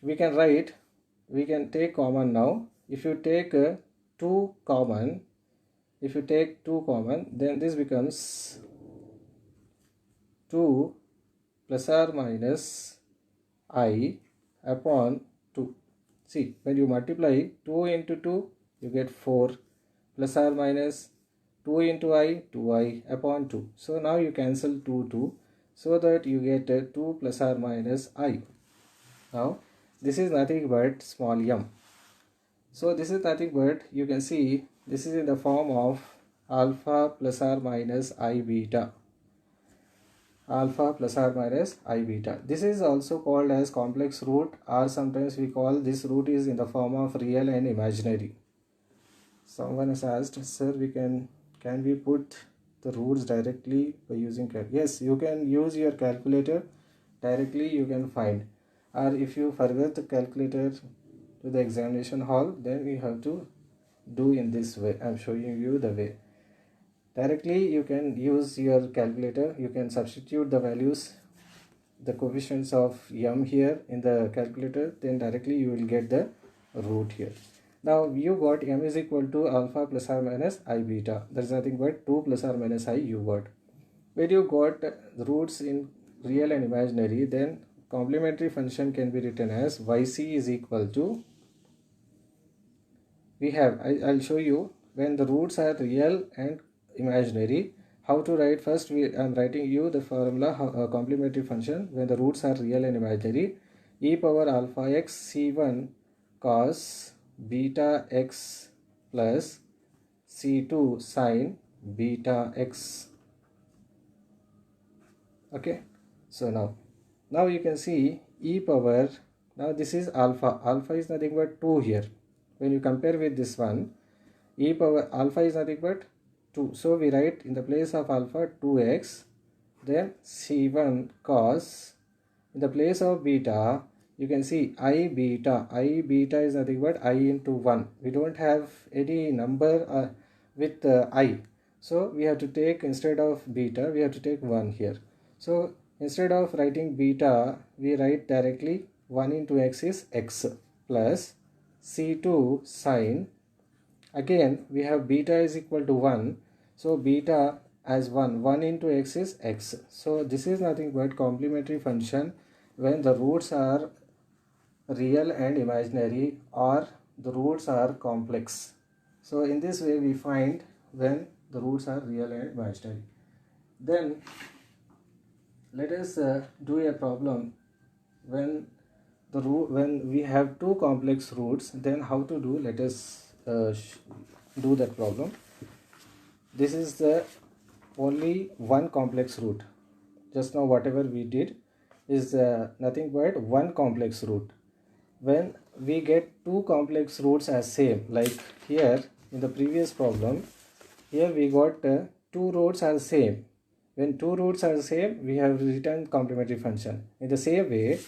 we can take common now. If you take 2 common, then this becomes 2 plus or minus I upon 2. See, when you multiply 2 into 2, you get 4 plus or minus 2 into I, 2I upon 2. So now you cancel 2, so that you get 2 plus or minus I. Now this is nothing but small m. So this is nothing but, you can see this is in the form of alpha plus or minus I beta. Alpha plus or minus I beta. This is also called as complex root, or sometimes we call this root is in the form of real and imaginary. Someone has asked, sir, can we put the roots directly by using calculator? Yes, you can use your calculator directly, you can find. Or if you forget the calculator to the examination hall, then we have to do in this way. I am showing you the way. Directly you can use your calculator, you can substitute the values, the coefficients of m here in the calculator, then directly you will get the root here. Now you got m is equal to alpha plus or minus I beta. There is nothing but 2 plus or minus I you got. When you got roots in real and imaginary, then complementary function can be written as yc is equal to, I'll show you when the roots are real and imaginary, how to write. First I'm writing you the formula, complementary function when the roots are real and imaginary. E power alpha x c1 cos beta x plus c2 sin beta x. Okay, so now you can see e power, now this is alpha is nothing but 2 here. When you compare with this one, e power alpha is nothing but 2. So we write in the place of alpha 2x, then c1 cos, in the place of beta you can see I beta is nothing but I into 1. We don't have any number with I, so we have to take, instead of beta we have to take 1 here. So instead of writing beta, we write directly 1 into x is x plus c2 sin, again we have beta is equal to 1, so beta as 1 into x is x. So this is nothing but complementary function when the roots are real and imaginary, or the roots are complex. So in this way we find when the roots are real and imaginary. Then let us do a problem when we have two complex roots, then how to do. Let us do that problem. This is the only one complex root. Just now whatever we did is nothing but one complex root. When we get two complex roots as same, like here in the previous problem, here we got two roots are same. When two roots are the same, we have written complementary function. In the same way,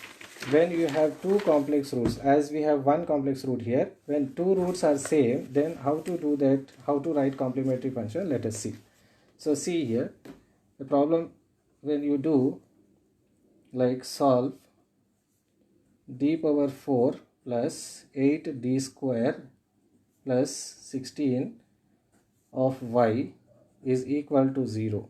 when you have two complex roots, as we have one complex root here, when two roots are same, then how to do that, how to write complementary function, let us see. So see here, the problem when you do like solve d power 4 plus 8d square plus 16 of y is equal to 0.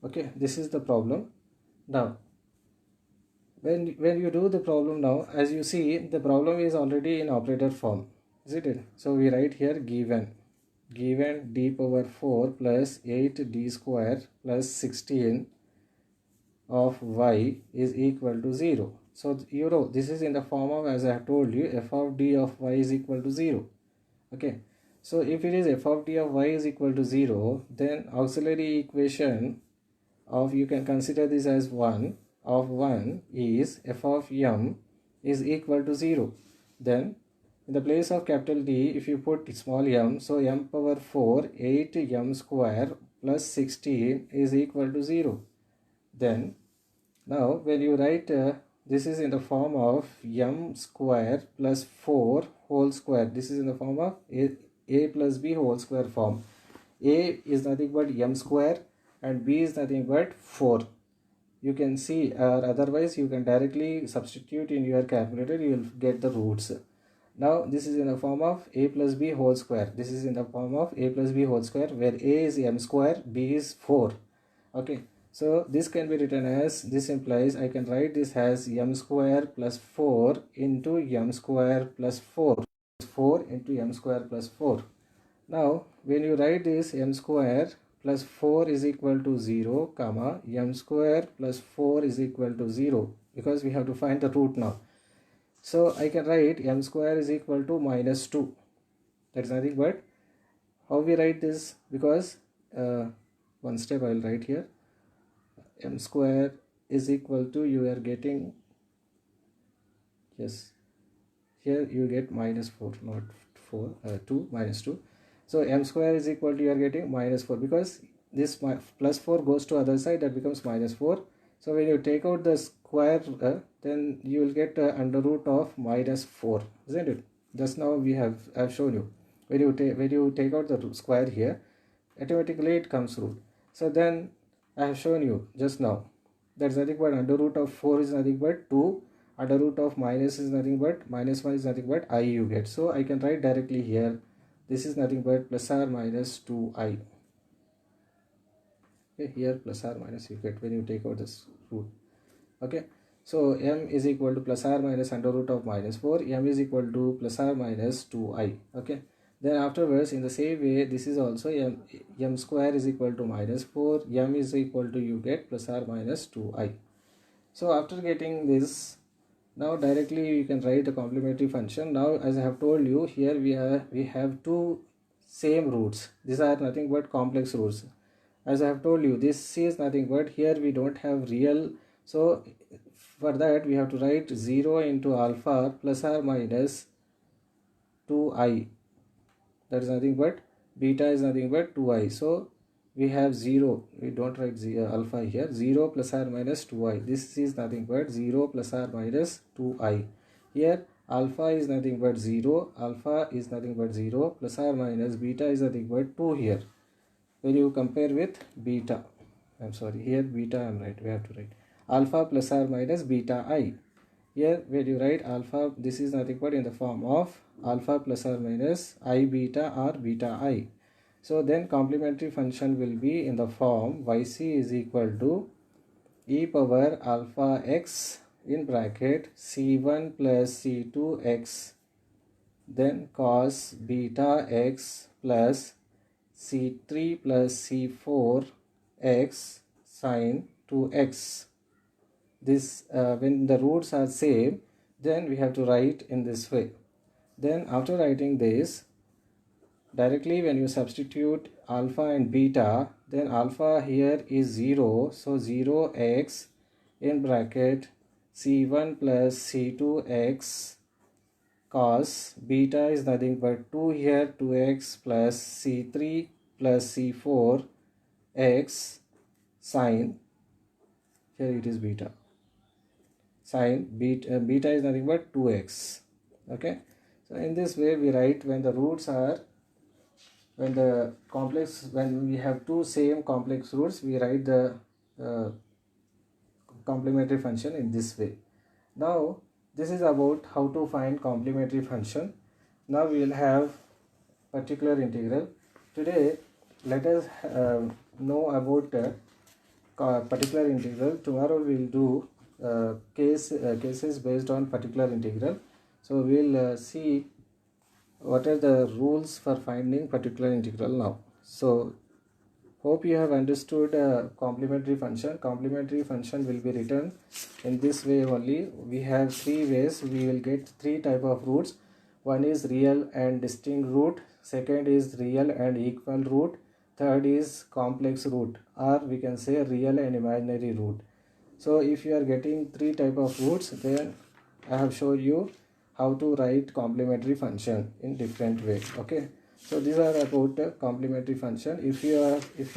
Okay, this is the problem. Now when you do the problem, now as you see, the problem is already in operator form, isn't it? So we write here given d power 4 plus 8d square plus 16 of y is equal to 0. So you know this is in the form of, as I have told you, f of d of y is equal to 0. Okay, so if it is f of d of y is equal to 0, then auxiliary equation of, you can consider this as 1 of 1 is f of m is equal to 0. Then in the place of capital D, if you put small m, so m power 4 8m square plus 16 is equal to 0. Then now when you write this is in the form of m square plus 4 whole square, this is in the form of a plus b whole square form. A is nothing but m square and b is nothing but 4. You can see, or otherwise you can directly substitute in your calculator, you will get the roots. Now this is in the form of a plus b whole square. This is in the form of a plus b whole square, where a is m square, b is 4. Okay, so this can be written as, this implies I can write this as m square plus 4 into m square plus 4. 4 into m square plus 4. Now when you write this m square plus 4 is equal to 0, comma m square plus 4 is equal to 0, because we have to find the root now. So I can write m square is equal to minus 2. That is nothing but, how we write this, because one step I will write here. M square is equal to, you are getting, yes, here you get minus 4, not 4, 2, minus 2. So m square is equal to, you are getting minus 4, because this plus 4 goes to other side, that becomes minus 4. So when you take out the square, then you will get under root of minus 4, isn't it? Just now we have, I have shown you, when you take out the square here, automatically it comes root. So then I have shown you just now, that's nothing but under root of 4 is nothing but 2, under root of minus is nothing but minus 1 is nothing but I you get. So I can write directly here, this is nothing but plus or minus 2i. Okay, here plus or minus you get when you take out this root. Okay, so m is equal to plus or minus under root of minus 4, m is equal to plus or minus 2i. Okay, then afterwards in the same way, this is also m square is equal to minus 4, m is equal to, you get plus or minus 2i. So after getting this, now directly you can write the complementary function. Now as I have told you, here we have two same roots. These are nothing but complex roots. As I have told you, this is nothing but, here we don't have real, so for that we have to write 0 into alpha plus or minus 2i. That is nothing but, beta is nothing but 2i. So we have 0, we don't write alpha here, 0 plus or minus 2i. This is nothing but 0 plus or minus 2i. Here alpha is nothing but 0, alpha is nothing but 0, plus or minus beta is nothing but 2 here. When you compare with beta, I'm sorry, here beta I'm right, we have to write alpha plus or minus beta I. Here when you write alpha, this is nothing but in the form of alpha plus or minus I beta or beta I. So then complementary function will be in the form yc is equal to e power alpha x in bracket c1 plus c2 x, then cos beta x plus c3 plus c4 x sine 2x. This when the roots are same, then we have to write in this way. Then after writing this, directly when you substitute alpha and beta, then alpha here is 0, so 0x in bracket c1 plus c2x cos beta is nothing but 2 here, 2x plus c3 plus c4 x sine, here it is beta, sine beta is nothing but 2x. Okay, so in this way we write, when the roots are, when the complex, when we have two same complex roots, we write the complementary function in this way. Now this is about how to find complementary function. Now we will have particular integral. Today let us know about particular integral. Tomorrow we will do cases based on particular integral. So we will see what are the rules for finding particular integral now. So hope you have understood complementary function. Complementary function will be written in this way only. We have three ways. We will get three type of roots. One is real and distinct root. Second is real and equal root. Third is complex root, or we can say real and imaginary root. So if you are getting three type of roots, then I have shown you how to write complementary function in different way. Okay, so these are about complementary function. If you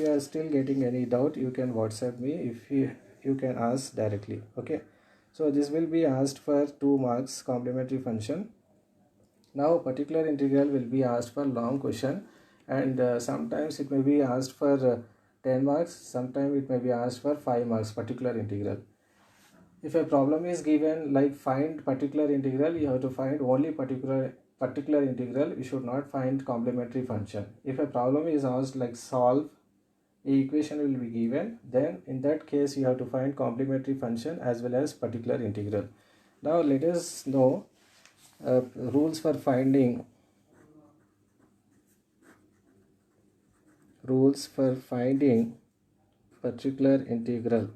are still getting any doubt, you can WhatsApp me. If you can ask directly. Okay, so this will be asked for 2 marks complementary function. Now particular integral will be asked for long question, and sometimes it may be asked for 10 marks, sometimes it may be asked for 5 marks particular integral. If a problem is given like find particular integral, you have to find only particular integral. You should not find complementary function. If a problem is asked like solve a equation will be given, then in that case you have to find complementary function as well as particular integral. Now let us know rules for finding particular integral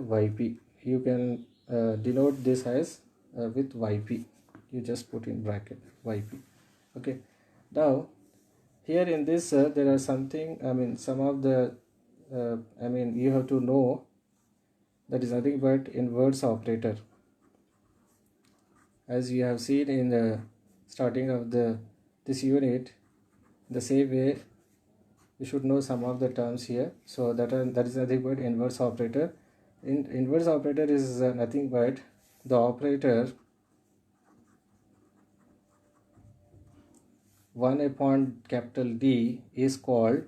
yp. You can denote this as with yp. You just put in bracket yp. Okay, now here in this there are something, some of the you have to know that is nothing but inverse operator. As you have seen in the starting of this unit, the same way you should know some of the terms here. So that is nothing but inverse operator. Inverse operator is nothing but the operator 1 upon capital D is called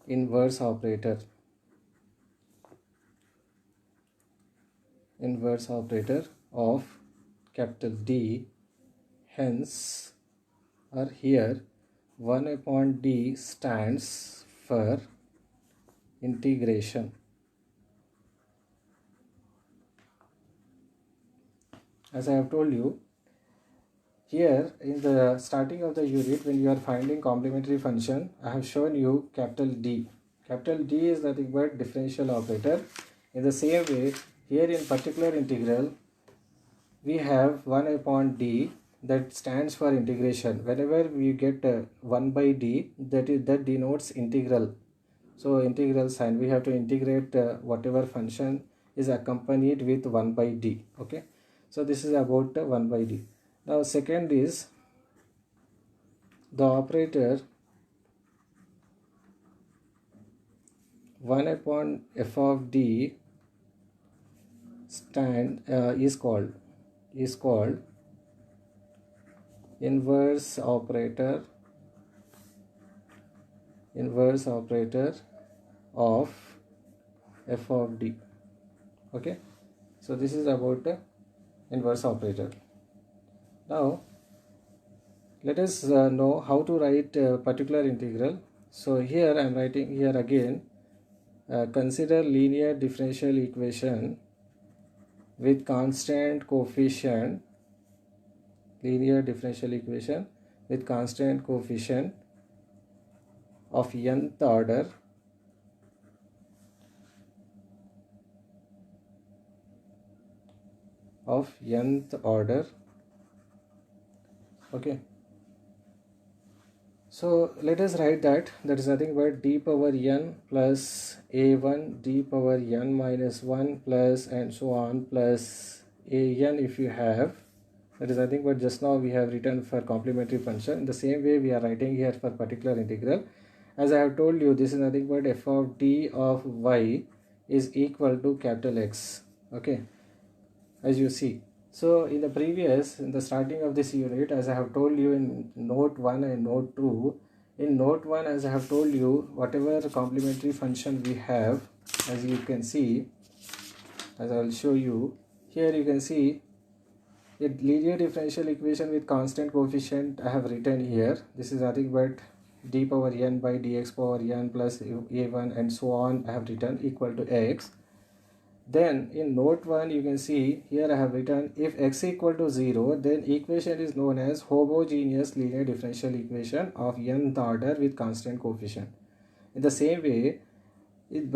inverse operator. Inverse operator of capital D. Hence, or here 1 upon D stands for integration. As I have told you, here in the starting of the unit, when you are finding complementary function, I have shown you capital D. Capital D is nothing but differential operator. In the same way, here in particular integral, we have 1 upon D that stands for integration. Whenever we get 1 by D, that denotes integral. So integral sign, we have to integrate whatever function is accompanied with 1 by D. Okay, so this is about 1 by D. Now second is the operator 1 upon f of D is called inverse operator of f of D. Okay, so this is about the inverse operator. Now let us know how to write particular integral. So here I am writing here again, consider linear differential equation with constant coefficient, of nth order Okay, so let us write that is nothing but d power n plus a1 d power n minus 1 plus and so on plus an if you have. That is nothing but just now we have written for complementary function. In the same way we are writing here for particular integral. As I have told you, this is nothing but f of d of y is equal to capital X. Okay, as you see. So in the starting of this unit, as I have told you in note 1 and note 2, in note 1, as I have told you, whatever complementary function we have, as you can see, as I will show you, here you can see a linear differential equation with constant coefficient I have written here. This is nothing but d power n by dx power n plus a1 and so on I have written equal to x. Then in note 1 you can see here I have written if x equal to 0, then equation is known as homogeneous linear differential equation of nth order with constant coefficient. In the same way,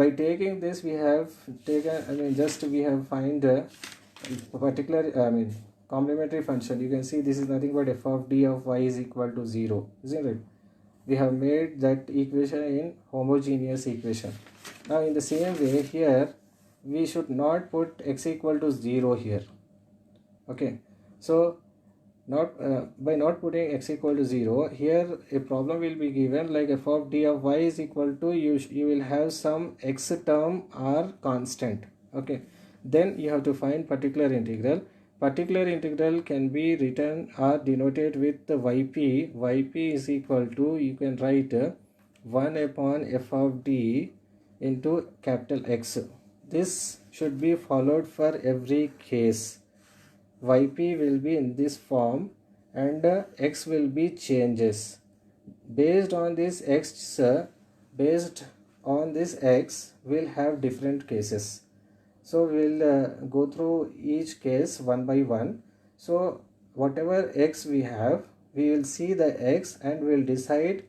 by taking this we have taken, we have find a particular, complementary function. You can see this is nothing but f of d of y is equal to 0, isn't it? We have made that equation in homogeneous equation. Now in the same way here, we should not put x equal to 0 here. Okay, so by not putting x equal to 0 here, a problem will be given like f of d of y is equal to you will have some x term or constant. Okay, then you have to find particular integral. Particular integral can be written or denoted with the yp. Yp is equal to, you can write 1 upon f of d into capital X. This should be followed for every case. Yp will be in this form and x will be changes. Based on this x, we'll have different cases. So we'll go through each case one by one. So whatever x we have, we will see the x and we'll decide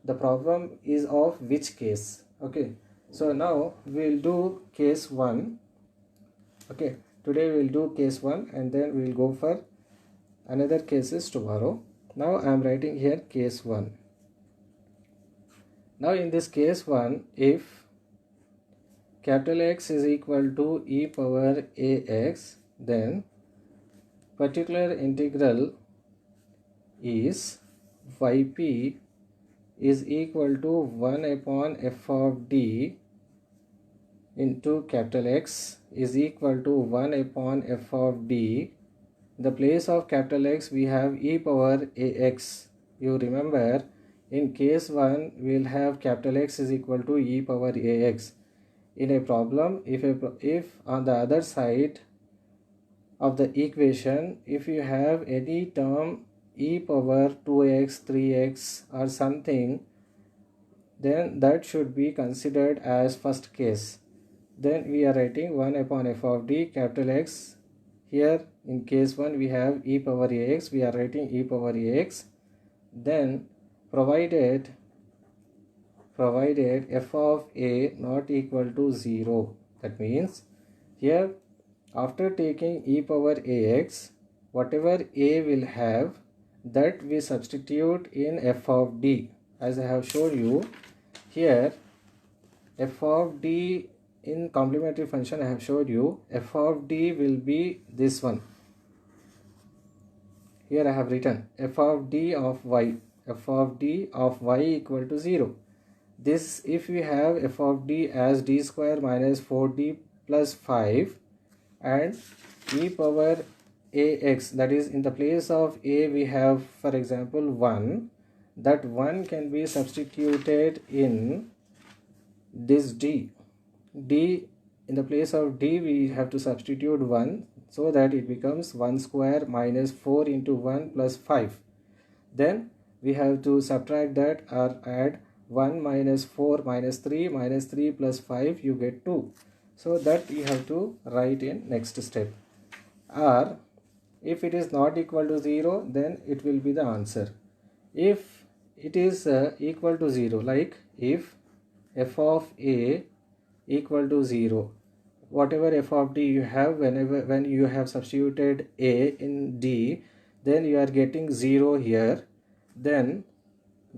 the problem is of which case. Okay, so now we'll do case 1. Okay, today we'll do case 1 and then we'll go for another cases tomorrow. Now I am writing here case 1. Now in this case 1, if capital X is equal to e power ax, then particular integral is yp is equal to 1 upon f of d into capital X is equal to 1 upon f of d. In the place of capital X we have e power ax. You remember in case 1 we will have capital X is equal to e power ax. In a problem, if on the other side of the equation, if you have any term e power 2x, 3x or something, then that should be considered as first case. Then we are writing 1 upon f of d capital X. Here in case 1 we have e power ax, we are writing e power ax. Then provided f of a not equal to 0. That means here after taking e power ax, whatever a will have, that we substitute in f of d. As I have showed you here, f of d in complementary function I have showed you, f of d will be this one. Here I have written f of d of y, f of d of y equal to 0. This if we have f of d as d square minus 4d plus 5 and e power ax, that is in the place of a we have for example 1, that 1 can be substituted in this d. In the place of d we have to substitute 1, so that it becomes 1 square minus 4 into 1 plus 5. Then we have to subtract that or add 1 minus 4 minus 3 plus 5, you get 2. So that you have to write in next step. Or if it is not equal to 0, then it will be the answer. If it is equal to 0, like if f of a equal to 0, whatever f of d you have, when you have substituted a in d, then you are getting 0 here. Then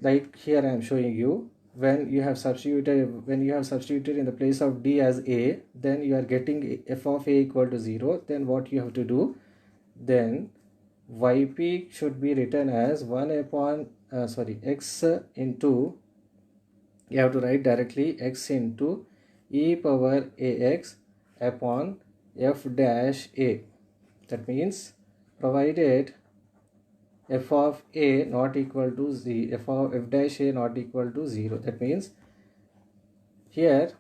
like here I am showing you, when you have substituted in the place of d as a, then you are getting f of a equal to 0. Then what you have to do, then yp should be written as 1 upon x into, you have to write directly x into e power ax upon f dash a. That means provided f of a not equal to z, f dash a not equal to 0. That means here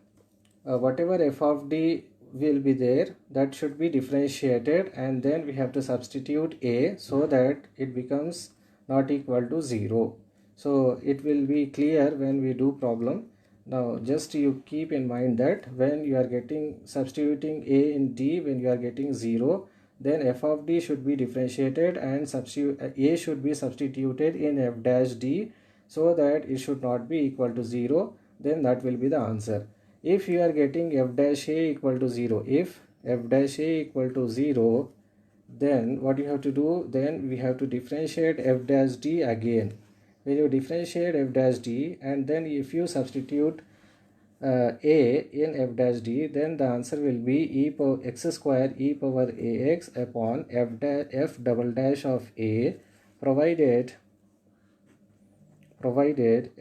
whatever f of d will be there, that should be differentiated, and then we have to substitute a so that it becomes not equal to 0. So it will be clear when we do problem. Now just you keep in mind that when you are getting substituting a in d, when you are getting 0, then f of d should be differentiated and substitute a should be substituted in f dash d so that it should not be equal to 0. Then that will be the answer. If you are getting f dash a equal to 0, if f dash a equal to 0, then what you have to do, then we have to differentiate f dash d again. When you differentiate f dash d and then if you substitute a in f dash d, then the answer will be e power x square e power ax upon f double dash of a, provided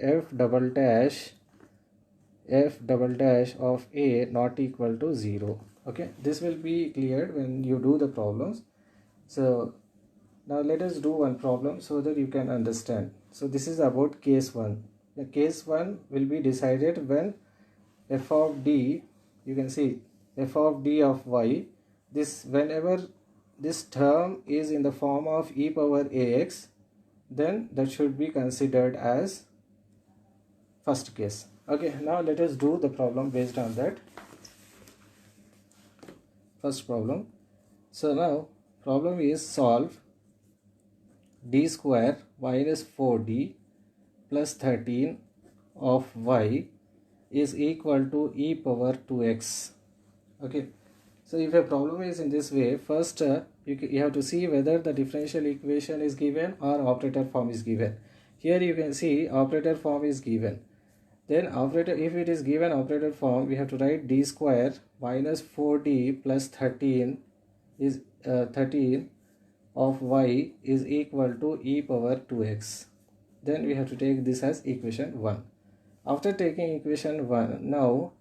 f double dash of a not equal to 0. Okay, this will be cleared when you do the problems. So now let us do one problem so that you can understand. So this is about case 1. The case 1 will be decided when f of d, you can see f of d of y, this whenever this term is in the form of e power ax, then that should be considered as first case. Okay, now let us do the problem based on that. First problem. So now problem is solve d square minus 4d plus 13 of y is equal to e power 2x. Okay, so if a problem is in this way, first you have to see whether the differential equation is given or operator form is given. Here you can see operator form is given. Then operator, if it is given operator form, we have to write d square minus 4d plus 13 is 13 of y is equal to e power 2x. Then we have to take this as equation 1. After taking equation 1, now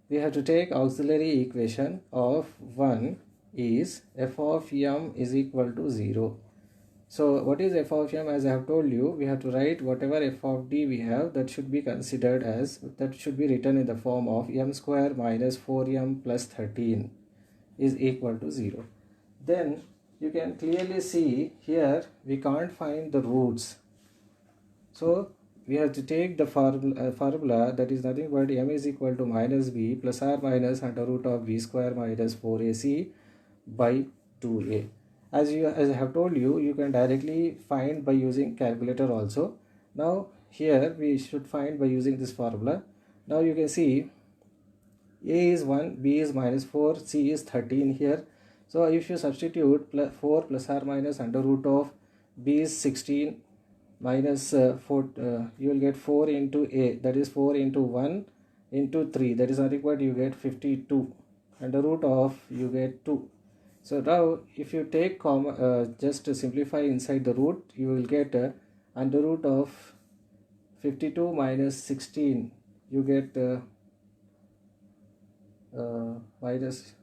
we have to take auxiliary equation of 1 is f of m is equal to 0. So what is f of m? As I have told you, we have to write whatever f of d we have, that should be considered as, that should be written in the form of m square minus 4m plus 13 is equal to 0. Then you can clearly see here we can't find the roots. So we have to take the formula that is nothing but m is equal to minus b plus or minus under root of b square minus 4ac by 2a. As I have told you, you can directly find by using calculator also. Now here we should find by using this formula. Now you can see a is 1, b is minus 4, c is 13 here. So if you substitute 4 plus or minus under root of b is 16 minus 4, you will get 4 into a, that is 4 into 1 into 3, that is nothing but you get 52, under root of you get 2. So now if you take just to simplify inside the root, you will get under root of 52 minus 16, you get minus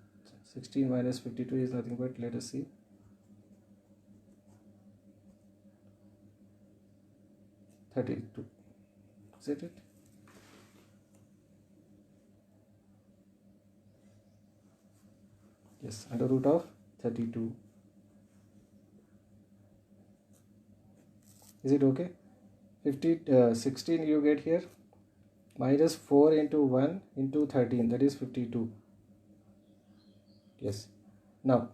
16 minus 52 is nothing but, let us see, 32. Is it? Yes, under root of 32. Is it okay? 16 you get here, minus 4 into 1 into 13, that is 52. Yes. Now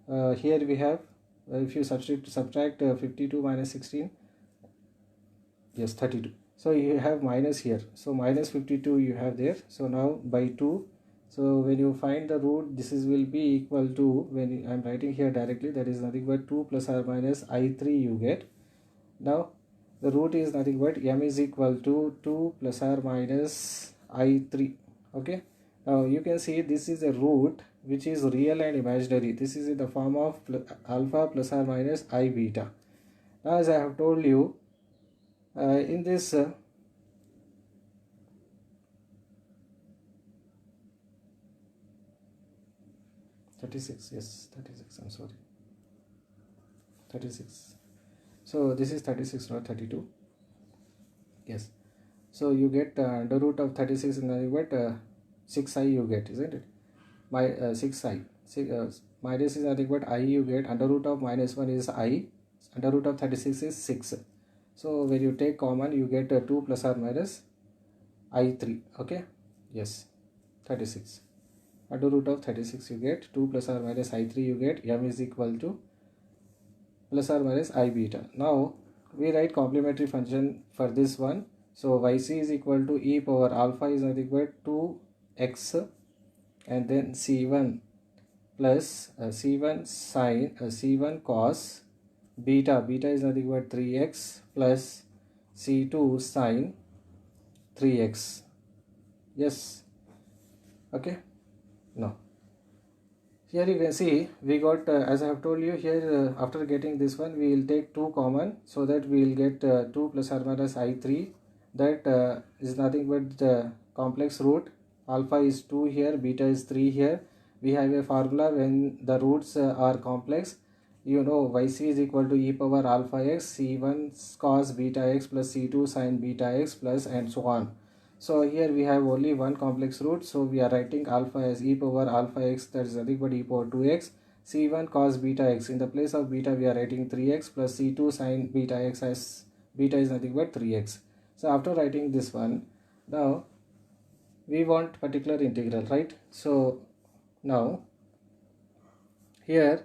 here we have, if you subtract 52 minus 16, yes, 32. So you have minus here, so minus 52 you have there. So now by 2, so when you find the root, this is will be equal to, when I am writing here directly, that is nothing but 2 plus or minus I3 you get. Now the root is nothing but m is equal to 2 plus or minus I3. Okay, now you can see this is a root which is real and imaginary. This is in the form of alpha plus or minus I beta. Now as I have told you, in this 36, yes, 36, I'm sorry, 36. So this is 36, not 32. Yes. So you get under root of 36 in the but 6i you get, isn't it? 6i. Minus is nothing but I, you get under root of minus 1 is I, under root of 36 is 6. So when you take common, you get 2 plus or minus I3. Okay, yes, 36. Under root of 36 you get 2 plus or minus I3, you get m is equal to plus or minus I beta. Now we write complementary function for this one. So yc is equal to e power alpha is nothing but 2x, and then c1 plus c1 sin c1 cos beta, beta is nothing but 3x plus c2 sin 3x. Yes, okay. Now here you can see we got as I have told you here, after getting this one we will take 2 common, so that we will get 2 plus or minus I3, that is nothing but the complex root. Alpha is 2 here, beta is 3 here. We have a formula when the roots are complex. You know, yc is equal to e power alpha x, c1 cos beta x plus c2 sin beta x plus and so on. So here we have only one complex root, so we are writing alpha as e power alpha x, that is nothing but e power 2x. c1 cos beta x, in the place of beta we are writing 3x plus c2 sin beta x, as beta is nothing but 3x. So after writing this one, now we want particular integral, right? So now here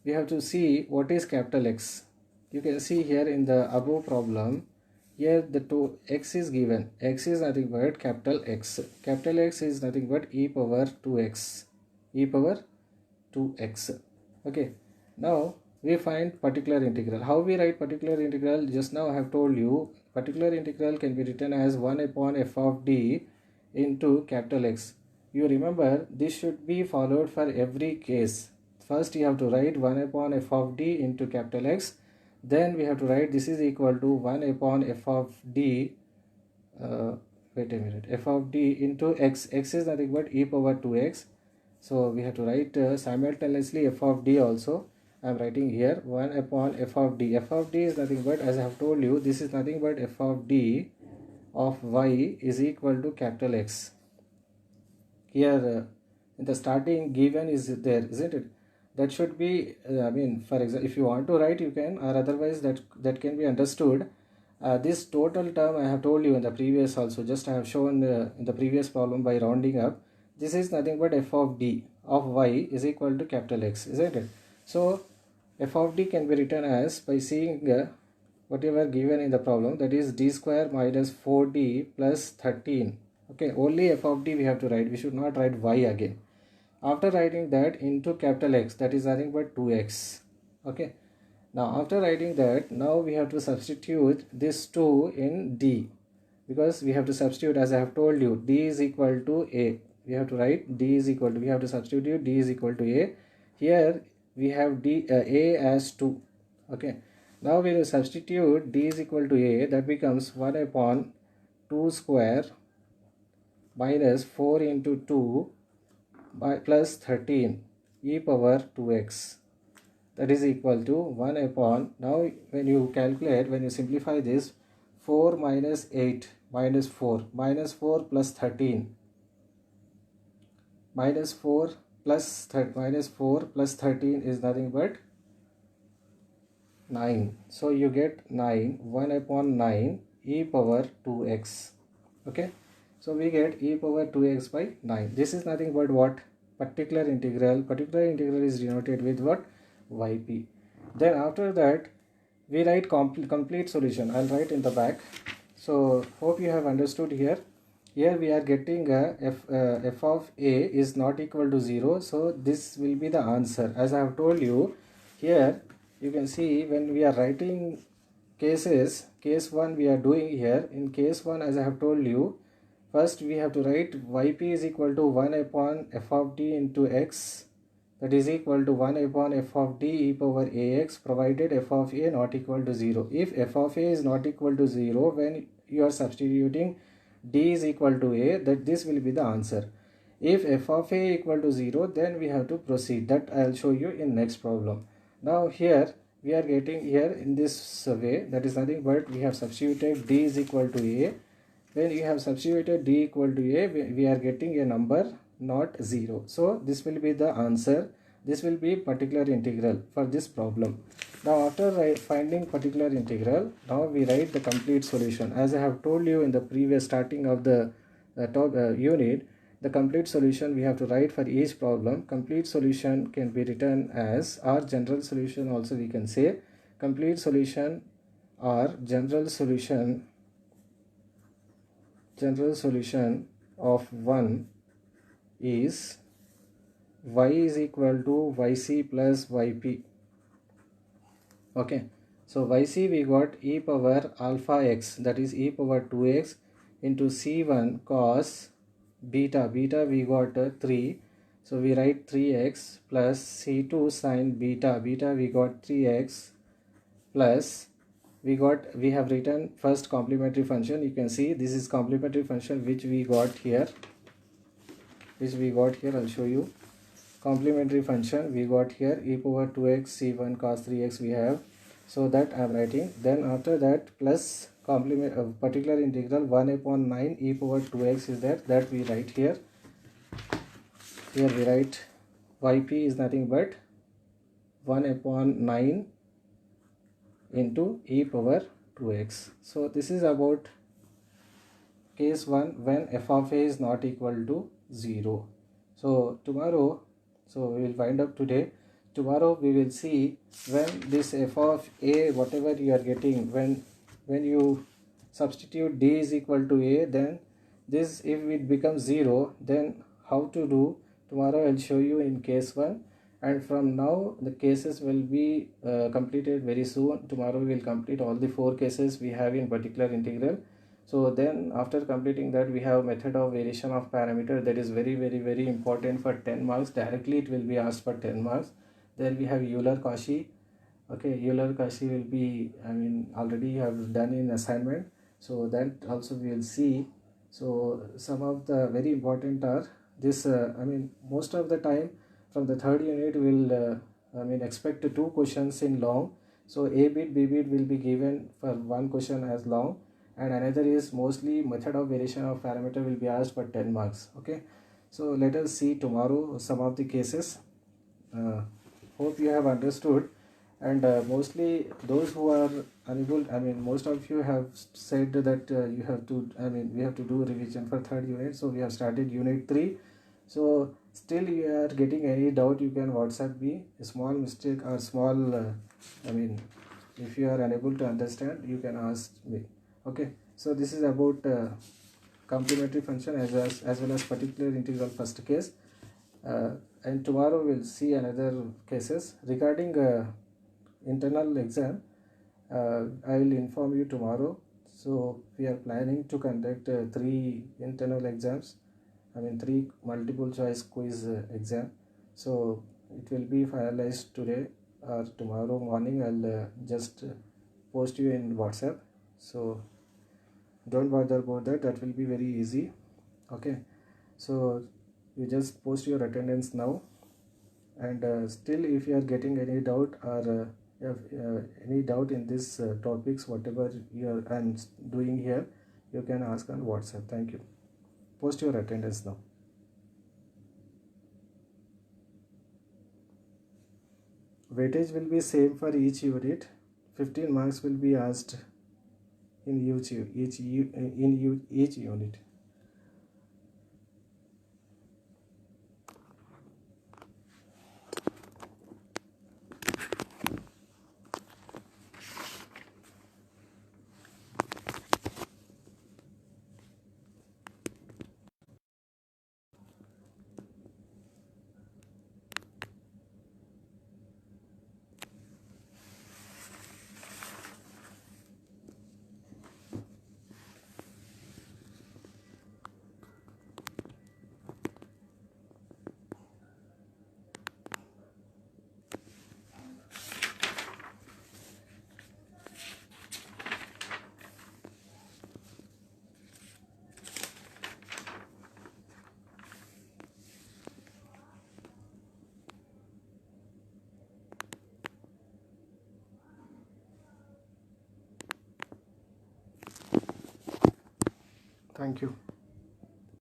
we have to see what is capital X. You can see here in the above problem, here the x is given. X is nothing but capital X. Capital X is nothing but e power 2x. E power 2x. Okay. Now we find particular integral. How we write particular integral? Just now I have told you particular integral can be written as 1 upon f of d into capital X. You remember this should be followed for every case. First you have to write 1 upon f of d into capital X. Then we have to write this is equal to 1 upon f of d, wait a minute, f of d into x. X is nothing but e power 2x. So we have to write simultaneously f of d also. I am writing here 1 upon f of d. F of d is nothing but, as I have told you, this is nothing but f of d of y is equal to capital X. Here in the starting given is there, isn't it? That should be, I mean, for example, if you want to write you can, or otherwise that can be understood. This total term I have told you in the previous also, just I have shown in the previous problem by rounding up. This is nothing but f of d of y is equal to capital X, isn't it? So f of d can be written as, by seeing whatever given in the problem, that is d square minus 4d plus 13. Okay, only f of d we have to write, we should not write y again. After writing that into capital X, that is nothing but 2x. Okay. Now after writing that, now we have to substitute this 2 in d, because we have to substitute, as I have told you, d is equal to a. We have to write d is equal to, we have to substitute d is equal to a. Here we have d a as 2. Okay. Now we will substitute d is equal to a, that becomes 1 upon 2 square minus 4 into 2 by plus 13 e power 2x, that is equal to 1 upon, now when you calculate, when you simplify this, 4 minus 8 minus 4 plus 13 minus 4 plus 13 is nothing but 9. So you get 9, 1 upon 9 e power 2x. Okay. So we get e power 2x by 9. This is nothing but what? Particular integral. Particular integral is denoted with what? Yp. Then after that we write complete solution. I'll write in the back. So hope you have understood here. Here we are getting f of a is not equal to 0. So this will be the answer. As I have told you, here you can see when we are writing cases, case 1 we are doing here. In case 1, as I have told you, first we have to write yp is equal to 1 upon f of d into x, that is equal to 1 upon f of d e power ax, provided f of a not equal to 0. If f of a is not equal to 0, when you are substituting d is equal to a, that this will be the answer. If f of a equal to 0, then we have to proceed. That I will show you in next problem. Now here we are getting here in this way, that is nothing but we have substituted d is equal to a. When you have substituted d equal to a, we are getting a number not 0. So this will be the answer. This will be particular integral for this problem. Now after finding particular integral, now we write the complete solution. As I have told you in the previous starting of the unit, the complete solution we have to write for each problem. Complete solution can be written as, or general solution also we can say, complete solution or general solution of 1 is y is equal to yc plus yp. Okay, so yc we got e power alpha x, that is e power 2x into c1 cos beta. Beta we got 3, so we write 3x plus c2 sin beta. Beta we got 3x plus we have written first complementary function. You can see this is complementary function which we got here. I'll show you. Complementary function we got here, e power 2x c1 cos 3x we have, so that I am writing. Then after that plus complement particular integral 1 upon 9 e power 2x is there, that we write here. Here we write yp is nothing but 1 upon 9 into e power 2x. So this is about case 1 when f of a is not equal to 0. So tomorrow, so we will wind up today. Tomorrow we will see when this f of a, whatever you are getting, when you substitute d is equal to a, then this, if it becomes 0, then how to do. Tomorrow I will show you in case 1, and from now the cases will be completed very soon. Tomorrow we will complete all the 4 cases we have in particular integral. So then after completing that, we have method of variation of parameter, that is very important for 10 marks. Directly it will be asked for 10 marks. Then we have Euler-Cauchy. Okay, Euler-Cauchy will be, I mean, already you have done in assignment, so that also we will see. So some of the very important are this, I mean, most of the time from the third unit we will expect 2 questions in long. So A bit, B bit will be given for 1 question as long, and another is mostly method of variation of parameter will be asked for 10 marks. Okay, so let us see tomorrow some of the cases. Hope you have understood, and mostly those who are unable, I mean, most of you have said that you have to, I mean, we have to do revision for third unit, so we have started unit 3. So still you are getting any doubt, you can WhatsApp me. A small mistake or small I mean, if you are unable to understand, you can ask me. Okay, so this is about complementary function as well as particular integral first case, and tomorrow we'll see another cases regarding internal exam. I will inform you tomorrow. So we are planning to conduct 3 internal exams, I mean 3 multiple choice quiz exam. So it will be finalized today or tomorrow morning. I'll just post you in WhatsApp, so don't bother about that, that will be very easy. Okay, so you just post your attendance now, and still if you are getting any doubt or have any doubt in this topics, whatever I'm doing here, you can ask on WhatsApp. Thank you. Post your attendance now. Weightage will be same for each unit. 15 marks will be asked in each unit. Thank you.